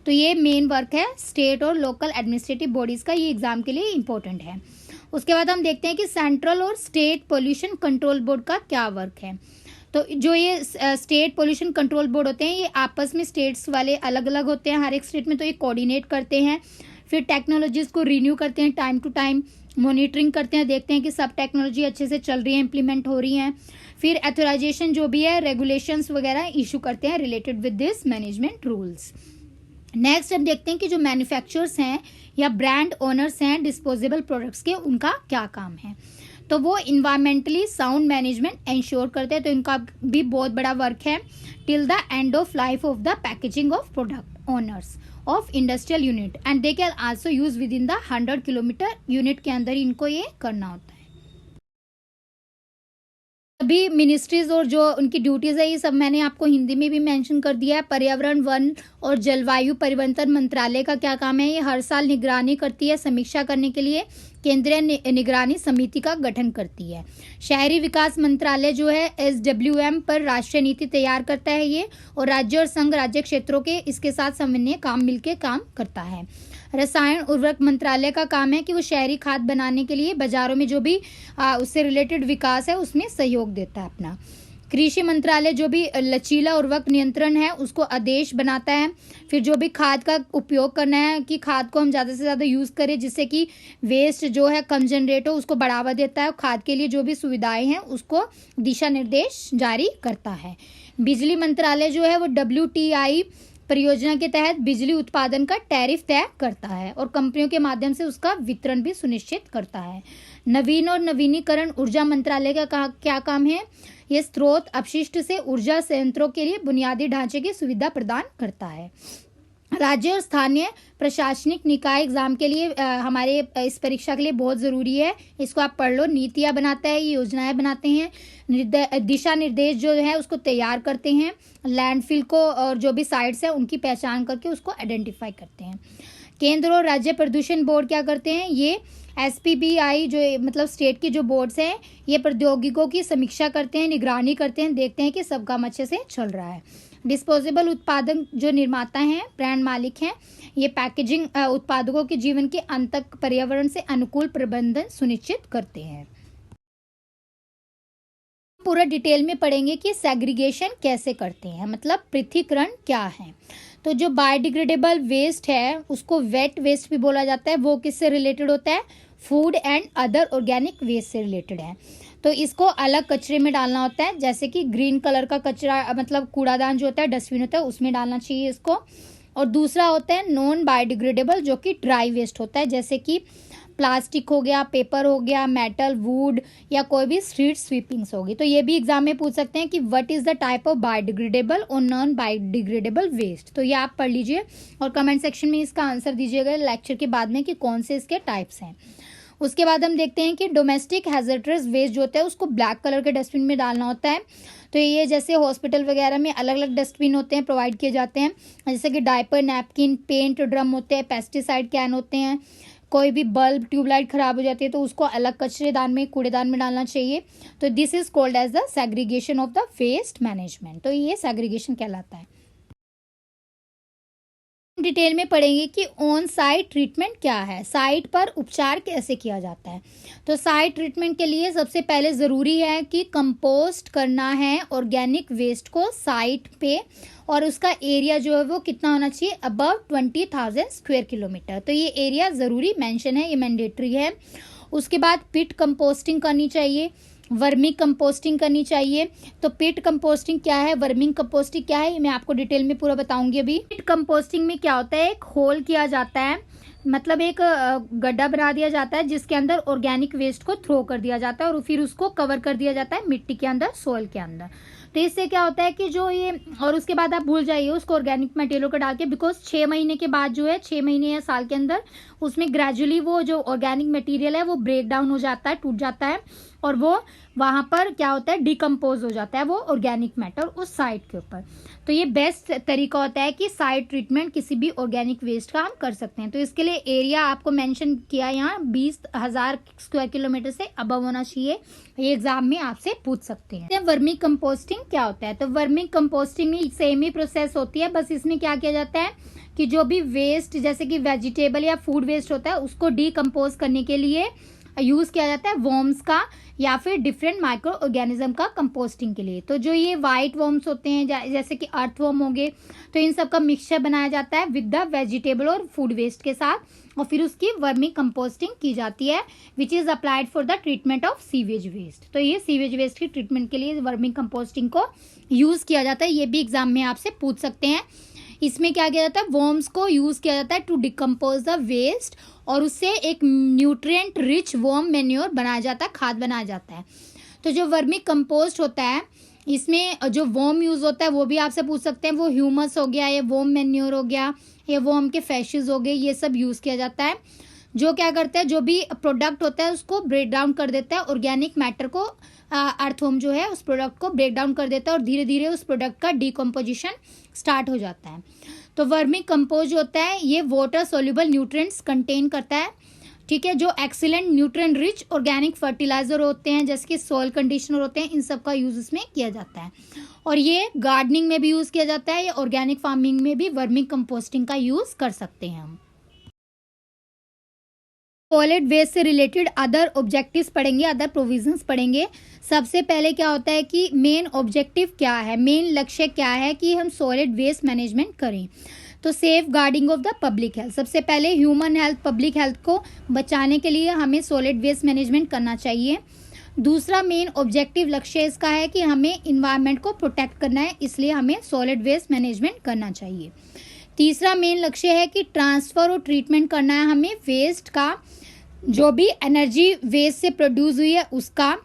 तो ये मेन वर्क है स्टेट और लोकल एडमिनिस्ट्रेटिव बॉडीज का, ये एग्जाम के लिए इंपॉर्टेंट है। उसके बाद हम देखते हैं कि सेंट्रल और स्टेट पोल्यूशन कंट्रोल बोर्ड का क्या वर्क है। तो जो ये स्टेट पोल्यूशन कंट्रोल बोर्ड होते हैं ये आपस में स्टेट्स वाले अलग अलग होते हैं हर एक स्टेट में, तो ये कोऑर्डिनेट करते हैं, फिर टेक्नोलॉजीज को रिन्यू करते हैं, टाइम टू टाइम मॉनिटरिंग करते हैं, देखते हैं कि सब टेक्नोलॉजी अच्छे से चल रही है, इंप्लीमेंट हो रही हैं, फिर ऑथराइजेशन जो भी है रेगुलेशंस वगैरह इशू करते हैं related with this management rules. Next हम देखते हैं कि जो मैन्युफैक्चरर्स हैं या ब्रांड ओनर्स हैं डिस्पोजेबल प्रोडक्ट्स के, उनका क्या काम है। तो वो इन्वायरमेंटली साउंड मैनेजमेंट इंश्योर करते हैं, तो इनका भी बहुत बड़ा वर्क है। Till the end of life of the packaging of product owners of industrial unit and they can also use with in the 100 kilometre unit के अंदर इनको ये करना होता है। सभी मिनिस्ट्रीज और जो उनकी ड्यूटीज है ये सब मैंने आपको हिंदी में भी मेंशन कर दिया है। पर्यावरण, वन और जलवायु परिवर्तन मंत्रालय का क्या काम है, ये हर साल निगरानी करती है, समीक्षा करने के लिए केंद्रीय निगरानी समिति का गठन करती है। शहरी विकास मंत्रालय जो है SWM पर राष्ट्रीय नीति तैयार करता है ये, और राज्य और संघ राज्य क्षेत्रों के इसके साथ समन्वय काम मिलकर काम करता है। रसायन उर्वरक मंत्रालय का काम है कि वो शहरी खाद बनाने के लिए बाजारों में जो भी उससे रिलेटेड विकास है उसमें सहयोग देता है अपना। कृषि मंत्रालय जो भी लचीला उर्वरक नियंत्रण है उसको आदेश बनाता है। फिर जो भी खाद का उपयोग करना है कि खाद को हम ज़्यादा से ज़्यादा यूज़ करें जिससे कि वेस्ट जो है कम जनरेट हो, उसको बढ़ावा देता है। खाद के लिए जो भी सुविधाएं हैं उसको दिशा निर्देश जारी करता है। बिजली मंत्रालय जो है वो WTI परियोजना के तहत बिजली उत्पादन का टैरिफ तय करता है और कंपनियों के माध्यम से उसका वितरण भी सुनिश्चित करता है। नवीन और नवीनीकरण ऊर्जा मंत्रालय का क्या काम है, ये स्रोत अपशिष्ट से ऊर्जा संयंत्रों के लिए बुनियादी ढांचे की सुविधा प्रदान करता है। राज्य और स्थानीय प्रशासनिक निकाय एग्जाम के लिए हमारे इस परीक्षा के लिए बहुत ज़रूरी है, इसको आप पढ़ लो। नीतियाँ बनाता है, ये योजनाएं बनाते हैं, दिशा निर्देश जो है उसको तैयार करते हैं, लैंडफिल को और जो भी साइट्स हैं उनकी पहचान करके उसको आइडेंटिफाई करते हैं। केंद्र और राज्य प्रदूषण बोर्ड क्या करते हैं, ये SPBI जो मतलब स्टेट की जो बोर्ड्स हैं ये प्रौद्योगिकों की समीक्षा करते हैं, निगरानी करते हैं, देखते हैं कि सब काम अच्छे से चल रहा है। डिस्पोजेबल उत्पादन जो निर्माता हैं, ब्रांड मालिक हैं, ये पैकेजिंग उत्पादकों के जीवन के अंत तक पर्यावरण से अनुकूल प्रबंधन सुनिश्चित करते हैं। पूरा डिटेल में पढ़ेंगे कि सेग्रीगेशन कैसे करते हैं, मतलब पृथकीकरण क्या है। तो जो बायोडिग्रेडेबल वेस्ट है उसको वेट वेस्ट भी बोला जाता है, वो किससे रिलेटेड होता है, food and other organic waste से रिलेटेड है। तो इसको अलग कचरे में डालना होता है, जैसे कि ग्रीन कलर का कचरा मतलब कूड़ादान जो होता है, डस्टबिन होता है, उसमें डालना चाहिए इसको। और दूसरा होता है नॉन बायोडिग्रेडेबल जो कि ड्राई वेस्ट होता है, जैसे कि प्लास्टिक हो गया, पेपर हो गया, मेटल, वुड या कोई भी स्ट्रीट स्वीपिंग्स होगी। तो ये भी एग्जाम में पूछ सकते हैं कि what is the type of biodegradable और नॉन बायोडिग्रेडेबल वेस्ट। तो ये आप पढ़ लीजिए और कमेंट सेक्शन में इसका आंसर दीजिएगा लेक्चर के बाद में कि कौन से इसके टाइप्स हैं। उसके बाद हम देखते हैं कि डोमेस्टिक हैजर्डस वेस्ट जो होता है उसको ब्लैक कलर के डस्टबिन में डालना होता है। तो ये जैसे हॉस्पिटल वगैरह में अलग अलग डस्टबिन होते हैं, प्रोवाइड किए जाते हैं, जैसे कि डायपर, नैपकिन, पेंट ड्रम होते हैं, पेस्टिसाइड कैन होते हैं, कोई भी बल्ब, ट्यूबलाइट खराब हो जाती है तो उसको अलग कचरेदान में, कूड़ेदान में डालना चाहिए। तो this is called as the segregation of the waste management. तो ये सेग्रीगेशन कहलाता है। डिटेल में पढ़ेंगे कि ऑन साइट ट्रीटमेंट क्या है, साइट पर उपचार कैसे किया जाता है। तो साइट ट्रीटमेंट के लिए सबसे पहले ज़रूरी है कि कंपोस्ट करना है ऑर्गेनिक वेस्ट को साइट पे, और उसका एरिया जो है वो कितना होना चाहिए, अबव 20,000 स्क्वायर किलोमीटर। तो ये एरिया ज़रूरी मेंशन है, ये मैंडेटरी है। उसके बाद पिट कंपोस्टिंग करनी चाहिए, वर्मिंग कंपोस्टिंग करनी चाहिए। तो पिट कंपोस्टिंग क्या है, वर्मिंग कंपोस्टिंग क्या है, ये मैं आपको डिटेल में पूरा बताऊंगी अभी। पिट कंपोस्टिंग में क्या होता है, एक होल किया जाता है, मतलब एक गड्ढा बना दिया जाता है जिसके अंदर ऑर्गेनिक वेस्ट को थ्रो कर दिया जाता है और फिर उसको कवर कर दिया जाता है मिट्टी के अंदर, सोइल के अंदर। तो इससे क्या होता है कि जो ये, और उसके बाद आप भूल जाइए उसको ऑर्गेनिक मटेरियल को डाल के, बिकॉज 6 महीने के बाद जो है, 6 महीने या साल के अंदर उसमें ग्रेजुअली वो जो ऑर्गेनिक मटेरियल है वो ब्रेक डाउन हो जाता है, टूट जाता है, और वो वहाँ पर क्या होता है, डिकम्पोज हो जाता है वो ऑर्गेनिक मैटर उस साइट के ऊपर। तो ये बेस्ट तरीका होता है कि साइट ट्रीटमेंट किसी भी ऑर्गेनिक वेस्ट का हम कर सकते हैं। तो इसके लिए एरिया आपको मेंशन किया यहाँ 20,000 स्क्वायर किलोमीटर से अबव होना चाहिए, ये एग्जाम में आपसे पूछ सकते हैं। वर्मिंग कंपोस्टिंग क्या होता है, तो वर्मिंग कंपोस्टिंग में सेम ही प्रोसेस होती है, बस इसमें क्या किया जाता है कि जो भी वेस्ट जैसे कि वेजिटेबल या फूड वेस्ट होता है उसको डीकम्पोज करने के लिए यूज किया जाता है वर्म्स का या फिर डिफरेंट माइक्रो ऑर्गेनिज्म का कंपोस्टिंग के लिए। तो जो ये वाइट वर्म्स होते हैं जैसे कि अर्थवर्म हो गए, तो इन सब का मिक्सचर बनाया जाता है विद द वेजिटेबल और फूड वेस्ट के साथ, और फिर उसकी वर्मिंग कंपोस्टिंग की जाती है which is applied for the treatment of sewage waste. तो ये सीवेज वेस्ट की ट्रीटमेंट के लिए वर्मिंग कंपोस्टिंग को यूज किया जाता है, ये भी एग्जाम में आपसे पूछ सकते हैं। इसमें क्या किया जाता है, वर्म्स को यूज़ किया जाता है टू डिकम्पोज द वेस्ट और उससे एक न्यूट्रिएंट रिच वर्म मैन्योर बनाया जाता है, खाद बनाया जाता है। तो जो वर्मी कंपोस्ट होता है इसमें जो वर्म यूज़ होता है वो भी आपसे पूछ सकते हैं, वो ह्यूमस हो गया, ये वर्म मैन्योर हो गया, ये वर्म के फैशेस हो गए, ये सब यूज़ किया जाता है। जो क्या करता है, जो भी प्रोडक्ट होता है उसको ब्रेक डाउन कर देता है, ऑर्गेनिक मैटर को अर्थवर्म जो है उस प्रोडक्ट को ब्रेक डाउन कर देता है और धीरे धीरे उस प्रोडक्ट का डिकम्पोजिशन स्टार्ट हो जाता है। तो वर्मी कंपोज होता है ये वाटर सोल्यूबल न्यूट्रिएंट्स कंटेन करता है, ठीक है, जो excellent nutrient rich organic fertiliser होते हैं जैसे कि सॉइल कंडीशनर होते हैं, इन सब का यूज़ इसमें किया जाता है। और ये गार्डनिंग में भी यूज़ किया जाता है, या ऑर्गेनिक फार्मिंग में भी वर्मी कंपोस्टिंग का यूज़ कर सकते हैं हम। सॉलिड वेस्ट से रिलेटेड अदर ऑब्जेक्टिव्स पढ़ेंगे, अदर प्रोविजंस पढ़ेंगे। सबसे पहले क्या होता है कि मेन ऑब्जेक्टिव क्या है, मेन लक्ष्य क्या है कि हम सॉलिड वेस्ट मैनेजमेंट करें। तो safeguarding of the public health, सबसे पहले ह्यूमन हेल्थ, पब्लिक हेल्थ को बचाने के लिए हमें सॉलिड वेस्ट मैनेजमेंट करना चाहिए। दूसरा मेन ऑब्जेक्टिव लक्ष्य इसका है कि हमें इन्वायरमेंट को प्रोटेक्ट करना है, इसलिए हमें सॉलिड वेस्ट मैनेजमेंट करना चाहिए। तीसरा मेन लक्ष्य है कि ट्रांसफ़र और ट्रीटमेंट करना है हमें वेस्ट का, जो भी एनर्जी वेस्ट से प्रोड्यूस हुई है उसका,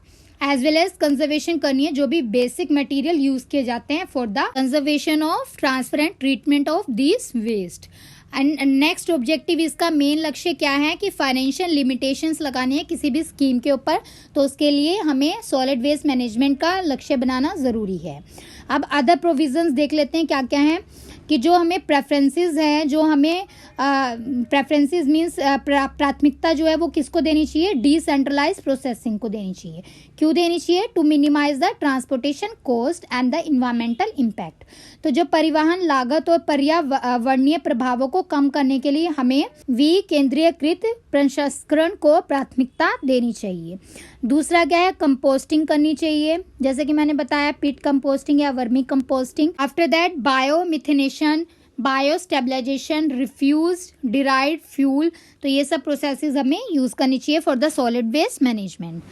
एज वेल एज कंजर्वेशन करनी है जो भी बेसिक मटेरियल यूज किए जाते हैं for the conservation of transfer and treatment of this waste. And next objective इसका मेन लक्ष्य क्या है कि फाइनेंशियल लिमिटेशंस लगानी है किसी भी स्कीम के ऊपर, तो उसके लिए हमें सॉलिड वेस्ट मैनेजमेंट का लक्ष्य बनाना ज़रूरी है। अब अदर प्रोविजंस देख लेते हैं क्या क्या हैं, कि जो हमें प्रेफरेंसेस हैं, जो हमें प्रेफरेंसेस मीन्स प्राथमिकता जो है वो किसको देनी चाहिए, डिसेंट्रलाइज्ड प्रोसेसिंग को देनी चाहिए। क्यों देनी चाहिए, to minimise the transportation cost and the environmental impact. तो जो परिवहन लागत और पर्यावरणीय प्रभावों को कम करने के लिए हमें विकेंद्रीयकृत प्रसंस्करण को प्राथमिकता देनी चाहिए। दूसरा क्या है, कंपोस्टिंग करनी चाहिए, जैसे कि मैंने बताया पिट कंपोस्टिंग या vermicomposting. After that biomethanation, biostabilisation, refuse derived fuel, तो ये सब प्रोसेसेस हमें यूज़ करनी चाहिए for the solid waste management.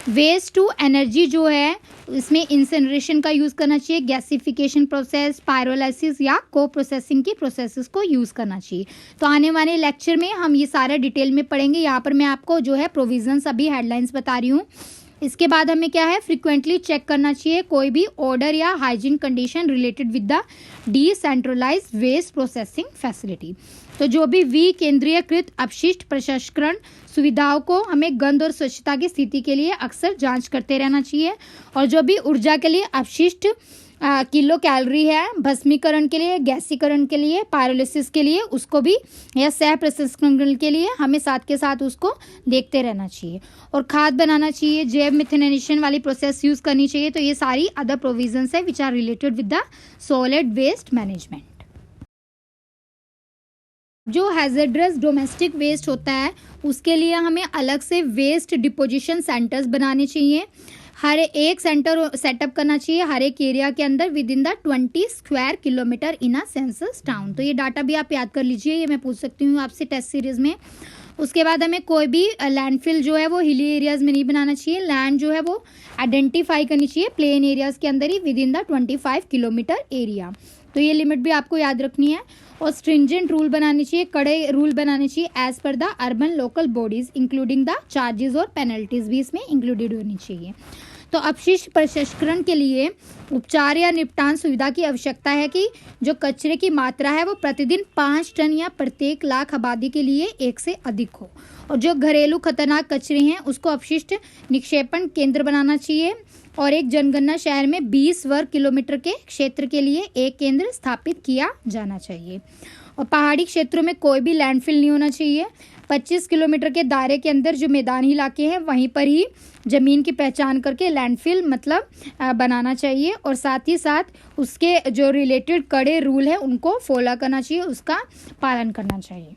Waste to energy जो है इसमें इंसिनरेशन का यूज़ करना चाहिए, गैसिफिकेशन प्रोसेस, पायरोलाइसिस या को प्रोसेसिंग की प्रोसेसेस को यूज़ करना चाहिए। तो आने वाले लेक्चर में हम ये सारा डिटेल में पढ़ेंगे। यहाँ पर मैं आपको जो है प्रोविजंस अभी हेडलाइंस बता रही हूँ। इसके बाद हमें क्या है, फ्रिक्वेंटली चेक करना चाहिए कोई भी ऑर्डर या hygiene condition related with the decentralised waste processing facility. तो जो भी विकेंद्रीयकृत अपशिष्ट प्रसंस्करण सुविधाओं को हमें गंध और स्वच्छता की स्थिति के लिए अक्सर जांच करते रहना चाहिए। और जो भी ऊर्जा के लिए अपशिष्ट किलो कैलोरी है, भस्मीकरण के लिए, गैसीकरण के लिए, पायरोलिसिस के लिए उसको भी, या सह प्रसंस्करण के लिए हमें साथ के साथ उसको देखते रहना चाहिए। और खाद बनाना चाहिए, जैव मिथेनेशन वाली प्रोसेस यूज़ करनी चाहिए। तो ये सारी अदर प्रोविजंस है which are related with the solid waste management. जो हैजर्डस डोमेस्टिक वेस्ट होता है उसके लिए हमें अलग से वेस्ट डिपोजिशन सेंटर्स बनाने चाहिए। हर एक सेंटर सेटअप करना चाहिए हर एक एरिया के अंदर with in the 20 square kilometre in a census town. तो ये डाटा भी आप याद कर लीजिए, ये मैं पूछ सकती हूँ आपसे टेस्ट सीरीज में। उसके बाद हमें कोई भी लैंडफिल जो है वो हिली एरियाज़ में नहीं बनाना चाहिए। लैंड जो है वो आइडेंटिफाई करनी चाहिए प्लेन एरियाज़ के अंदर ही within the 25 kilometre area. तो ये लिमिट भी आपको याद रखनी है। और स्ट्रिंजेंट रूल बनाने चाहिए, कड़े रूल बनाने चाहिए as per the urban local bodies, including the charges और पेनल्टीज भी इसमें इंक्लूडेड होनी चाहिए। तो अपशिष्ट प्रसंस्करण के लिए उपचार या निपटान सुविधा की आवश्यकता है कि जो कचरे की मात्रा है वो प्रतिदिन 5 टन या प्रत्येक लाख आबादी के लिए 1 से अधिक हो। और जो घरेलू खतरनाक कचरे हैं उसको अपशिष्ट निक्षेपण केंद्र बनाना चाहिए। और एक जनगणना शहर में 20 वर्ग किलोमीटर के क्षेत्र के लिए एक केंद्र स्थापित किया जाना चाहिए। और पहाड़ी क्षेत्रों में कोई भी लैंडफिल नहीं होना चाहिए। 25 किलोमीटर के दायरे के अंदर जो मैदानी इलाके हैं वहीं पर ही ज़मीन की पहचान करके लैंडफिल मतलब बनाना चाहिए। और साथ ही साथ उसके जो रिलेटेड कड़े रूल हैं उनको फॉलो करना चाहिए, उसका पालन करना चाहिए।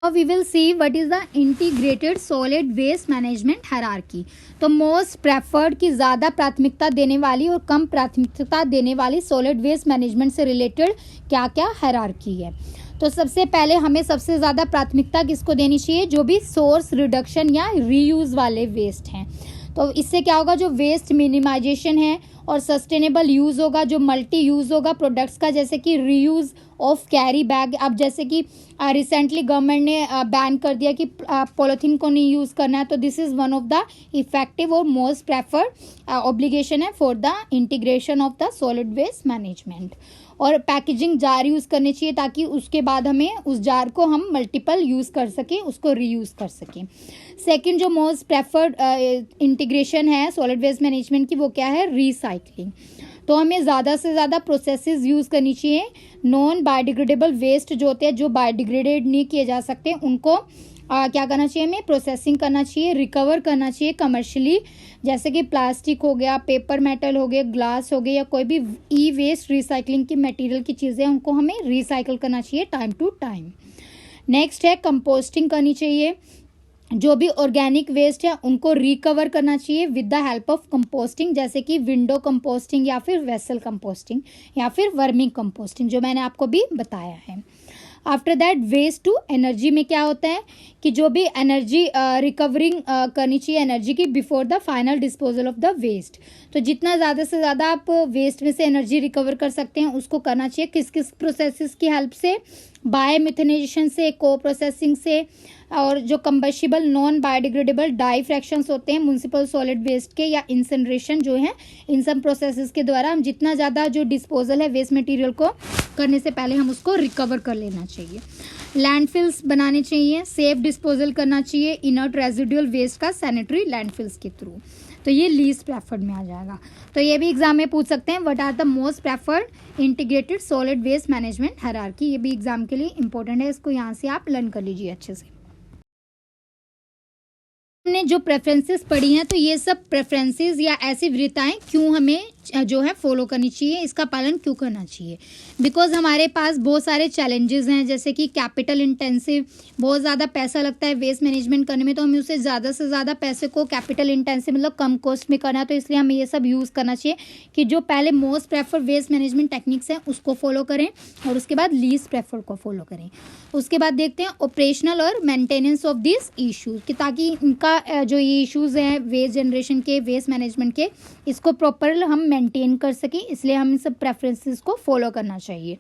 We will see what is the integrated solid waste management hierarchy। तो मोस्ट प्रेफर्ड की ज़्यादा प्राथमिकता देने वाली और कम प्राथमिकता देने वाली सॉलिड वेस्ट मैनेजमेंट से रिलेटेड क्या क्या हायरार्की है। तो सबसे पहले हमें सबसे ज़्यादा प्राथमिकता किसको देनी चाहिए, जो भी सोर्स रिडक्शन या रीयूज़ वाले वेस्ट हैं। तो इससे क्या होगा, जो वेस्ट मिनिमाइजेशन है और सस्टेनेबल यूज़ होगा, जो मल्टी यूज़ होगा प्रोडक्ट्स का, जैसे कि रीयूज़ ऑफ कैरी बैग। अब जैसे कि रिसेंटली गवर्नमेंट ने बैन कर दिया कि पॉलीथीन को नहीं यूज़ करना है, तो this is one of the effective और मोस्ट प्रेफर्ड ऑब्लिगेशन है for the integration of the solid waste management. और पैकेजिंग जार यूज़ करनी चाहिए ताकि उसके बाद हमें उस जार को हम मल्टीपल यूज़ कर सकें, उसको रीयूज़ कर सकें। सेकंड जो मोस्ट प्रेफर्ड इंटीग्रेशन है सॉलिड वेस्ट मैनेजमेंट की, वो क्या है, रीसाइक्लिंग। तो हमें ज़्यादा से ज़्यादा प्रोसेसेस यूज़ करनी चाहिए। नॉन बायोडिग्रेडेबल वेस्ट जो होते हैं, जो बायोडिग्रेडेड नहीं किए जा सकते, उनको क्या करना चाहिए, हमें प्रोसेसिंग करना चाहिए, रिकवर करना चाहिए कमर्शियली। जैसे कि प्लास्टिक हो गया, पेपर मेटल हो गया, ग्लास हो गया, या कोई भी ई वेस्ट रिसाइकलिंग की मटेरियल की चीज़ें, उनको हमें रिसाइकल करना चाहिए टाइम टू टाइम। नेक्स्ट है कंपोस्टिंग करनी चाहिए। जो भी ऑर्गेनिक वेस्ट है उनको रिकवर करना चाहिए with the help of composting, जैसे कि विंडो कंपोस्टिंग या फिर वेसल कंपोस्टिंग या फिर वर्मिंग कंपोस्टिंग, जो मैंने आपको भी बताया है। After that waste to energy में क्या होता है कि जो भी एनर्जी रिकवरिंग करनी चाहिए एनर्जी की before the final disposal of the waste. तो जितना ज़्यादा से ज़्यादा आप वेस्ट में से एनर्जी रिकवर कर सकते हैं उसको करना चाहिए। किस किस प्रोसेसेस की हेल्प से, बायो मिथेनाइजेशन से, को प्रोसेसिंग से, और जो combustible non biodegradable dry fractions होते हैं म्युनिसिपल सॉलिड वेस्ट के, या इंसिनरेशन जो है, इन सब प्रोसेसेस के द्वारा हम जितना ज़्यादा जो डिस्पोजल है वेस्ट मटेरियल को करने से पहले हम उसको रिकवर कर लेना चाहिए। लैंडफिल्स बनाने चाहिए, सेफ डिस्पोजल करना चाहिए इनर्ट रेजिडुअल वेस्ट का सैनिटरी लैंडफिल्स के थ्रू। तो ये लीस्ट प्रेफर्ड में आ जाएगा। तो ये भी एग्जाम में पूछ सकते हैं, what are the most preferred integrated solid waste management hierarchy. ये भी एग्जाम के लिए इंपॉर्टेंट है, इसको यहाँ से आप लर्न कर लीजिए अच्छे से। हमने जो प्रेफरेंसेस पढ़ी हैं, तो ये सब प्रेफरेंसेस या ऐसी वृत्ताएं क्यों हमें जो है फॉलो करनी चाहिए, इसका पालन क्यों करना चाहिए। बिकॉज हमारे पास बहुत सारे चैलेंजेस हैं, जैसे कि कैपिटल इंटेंसिव, बहुत ज़्यादा पैसा लगता है वेस्ट मैनेजमेंट करने में, तो हमें उससे ज़्यादा से ज़्यादा पैसे को कैपिटल इंटेंसिव मतलब कम कॉस्ट में करना है। तो इसलिए हमें ये सब यूज़ करना चाहिए कि जो पहले most prefer waste management techniques हैं उसको फॉलो करें, और उसके बाद लीस्ट प्रेफर को फॉलो करें। उसके बाद देखते हैं ऑपरेशनल और मेंटेनेंस ऑफ दिस इशूज़, कि ताकि इनका जो ये इशूज़ हैं वेस्ट जनरेशन के, वेस्ट मैनेजमेंट के, इसको प्रॉपर हम मेंटेन कर सकें, इसलिए हम इन सब प्रेफरेंसेस को फॉलो करना चाहिए।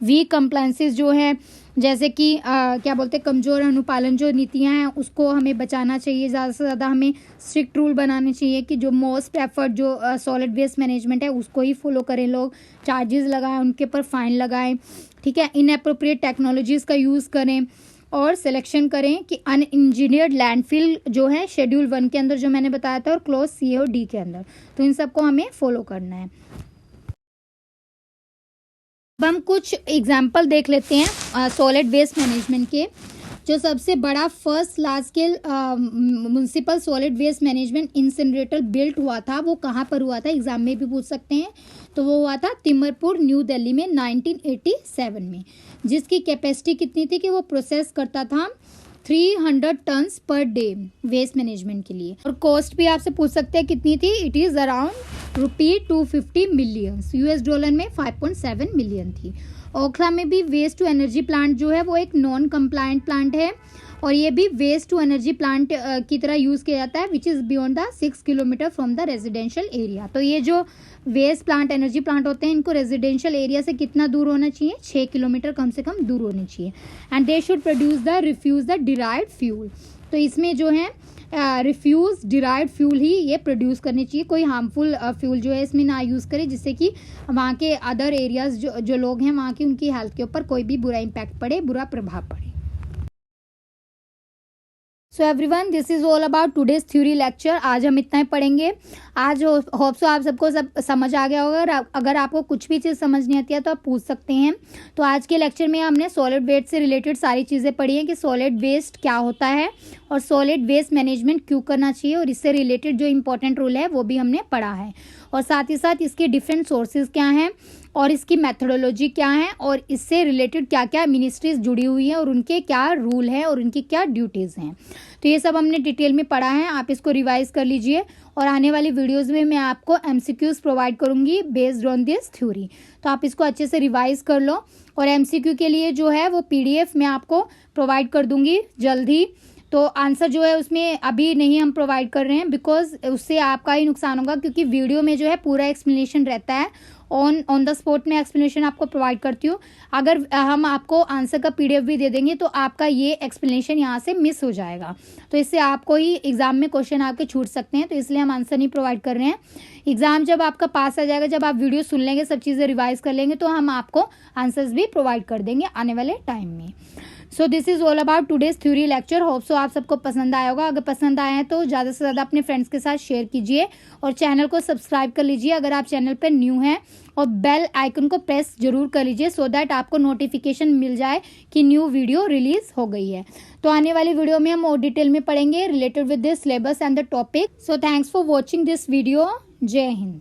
वीक कंप्लायंसेस जो है, जैसे कि क्या बोलते हैं, कमज़ोर अनुपालन जो नीतियां हैं उसको हमें बचाना चाहिए। ज़्यादा से ज़्यादा हमें स्ट्रिक्ट रूल बनाने चाहिए कि जो मोस्ट प्रेफर्ड जो सॉलिड वेस्ट मैनेजमेंट है उसको ही फॉलो करें लोग। चार्जेस लगाएं, उनके ऊपर फाइन लगाएं, ठीक है। इनएप्रोप्रिएट टेक्नोलॉजीज़ का यूज़ करें, और सिलेक्शन करें कि अनइंजीनियर्ड लैंडफिल जो है शेड्यूल 1 के अंदर जो मैंने बताया था, और क्लॉज सी और डी के अंदर, तो इन सबको हमें फॉलो करना है। अब हम कुछ एग्जाम्पल देख लेते हैं सॉलिड वेस्ट मैनेजमेंट के। जो सबसे बड़ा first large scale municipal solid waste management incinerator built हुआ था, वो कहाँ पर हुआ था, एग्जाम में भी पूछ सकते हैं। तो वो हुआ था तिमरपुर, न्यू दिल्ली में 1987 में, जिसकी कैपेसिटी कितनी थी कि वो प्रोसेस करता था 300 turns per day waste management के लिए। और कॉस्ट भी आपसे पूछ सकते हैं कितनी थी, it is around ₹250 million, $US में 5.7 मिलियन थी। ओखला में भी वेस्ट टू एनर्जी प्लांट जो है वो एक नॉन कंप्लायंट प्लांट है, और ये भी वेस्ट टू एनर्जी प्लांट की तरह यूज़ किया जाता है, which is beyond the 6 kilometre from the residential area. तो ये जो वेस्ट प्लांट, एनर्जी प्लांट होते हैं, इनको रेजिडेंशियल एरिया से कितना दूर होना चाहिए, 6 किलोमीटर कम से कम दूर होनी चाहिए। And they should produce the refuse the derived fuel. तो इसमें जो है रिफ्यूज़ डिराइव्ड फ्यूल ही ये प्रोड्यूस करनी चाहिए, कोई हार्मफुल फ्यूल जो है इसमें ना यूज़ करें, जिससे कि वहाँ के अदर एरियाज़ जो लोग हैं वहाँ की, उनकी हेल्थ के ऊपर कोई भी बुरा इम्पैक्ट पड़े, बुरा प्रभाव पड़े। So everyone, this is all about today's theory lecture. आज हम इतना ही पढ़ेंगे। आज होप सो आप सबको सब समझ आ गया होगा। अगर आपको कुछ भी चीज़ समझ नहीं आती है तो आप पूछ सकते हैं। तो आज के लेक्चर में हमने सॉलिड वेस्ट से रिलेटेड सारी चीज़ें पढ़ी हैं कि सॉलिड वेस्ट क्या होता है और सॉलिड वेस्ट मैनेजमेंट क्यों करना चाहिए, और इससे रिलेटेड जो इंपॉर्टेंट रूल है वो भी हमने पढ़ा है, और साथ ही साथ इसके डिफरेंट सोर्सेज क्या हैं और इसकी मेथडोलॉजी क्या है, और इससे रिलेटेड क्या क्या मिनिस्ट्रीज जुड़ी हुई हैं और उनके क्या रूल हैं और उनकी क्या ड्यूटीज़ हैं। तो ये सब हमने डिटेल में पढ़ा है, आप इसको रिवाइज कर लीजिए, और आने वाली वीडियोस में मैं आपको MCQs प्रोवाइड करूंगी बेस्ड ऑन दिस थ्योरी। तो आप इसको अच्छे से रिवाइज कर लो, और MCQ के लिए जो है वो PDF मैं आपको प्रोवाइड कर दूंगी जल्द ही। तो आंसर जो है उसमें अभी नहीं हम प्रोवाइड कर रहे हैं, बिकॉज उससे आपका ही नुकसान होगा, क्योंकि वीडियो में जो है पूरा एक्सप्लेनेशन रहता है। ऑन द स्पॉट में एक्सप्लेनेशन आपको प्रोवाइड करती हूँ। अगर हम आपको आंसर का PDF भी दे देंगे तो आपका ये एक्सप्लेनेशन यहाँ से मिस हो जाएगा, तो इससे आपको ही एग्जाम में क्वेश्चन आपके छूट सकते हैं। तो इसलिए हम आंसर नहीं प्रोवाइड कर रहे हैं। एग्जाम जब आपका पास आ जाएगा, जब आप वीडियो सुन लेंगे, सब चीज़ें रिवाइज कर लेंगे, तो हम आपको आंसर्स भी प्रोवाइड कर देंगे आने वाले टाइम में। So this is all about today's theory lecture. Hope so आप सबको पसंद आया होगा। अगर पसंद आया है तो ज़्यादा से ज़्यादा अपने फ्रेंड्स के साथ शेयर कीजिए और चैनल को सब्सक्राइब कर लीजिए अगर आप चैनल पर न्यू हैं, और बेल आइकन को प्रेस जरूर कर लीजिए सो दैट आपको नोटिफिकेशन मिल जाए कि न्यू वीडियो रिलीज हो गई है। तो आने वाली वीडियो में हम और डिटेल में पढ़ेंगे related with this syllabus and the topic. So thanks for watching this video. जय हिंद।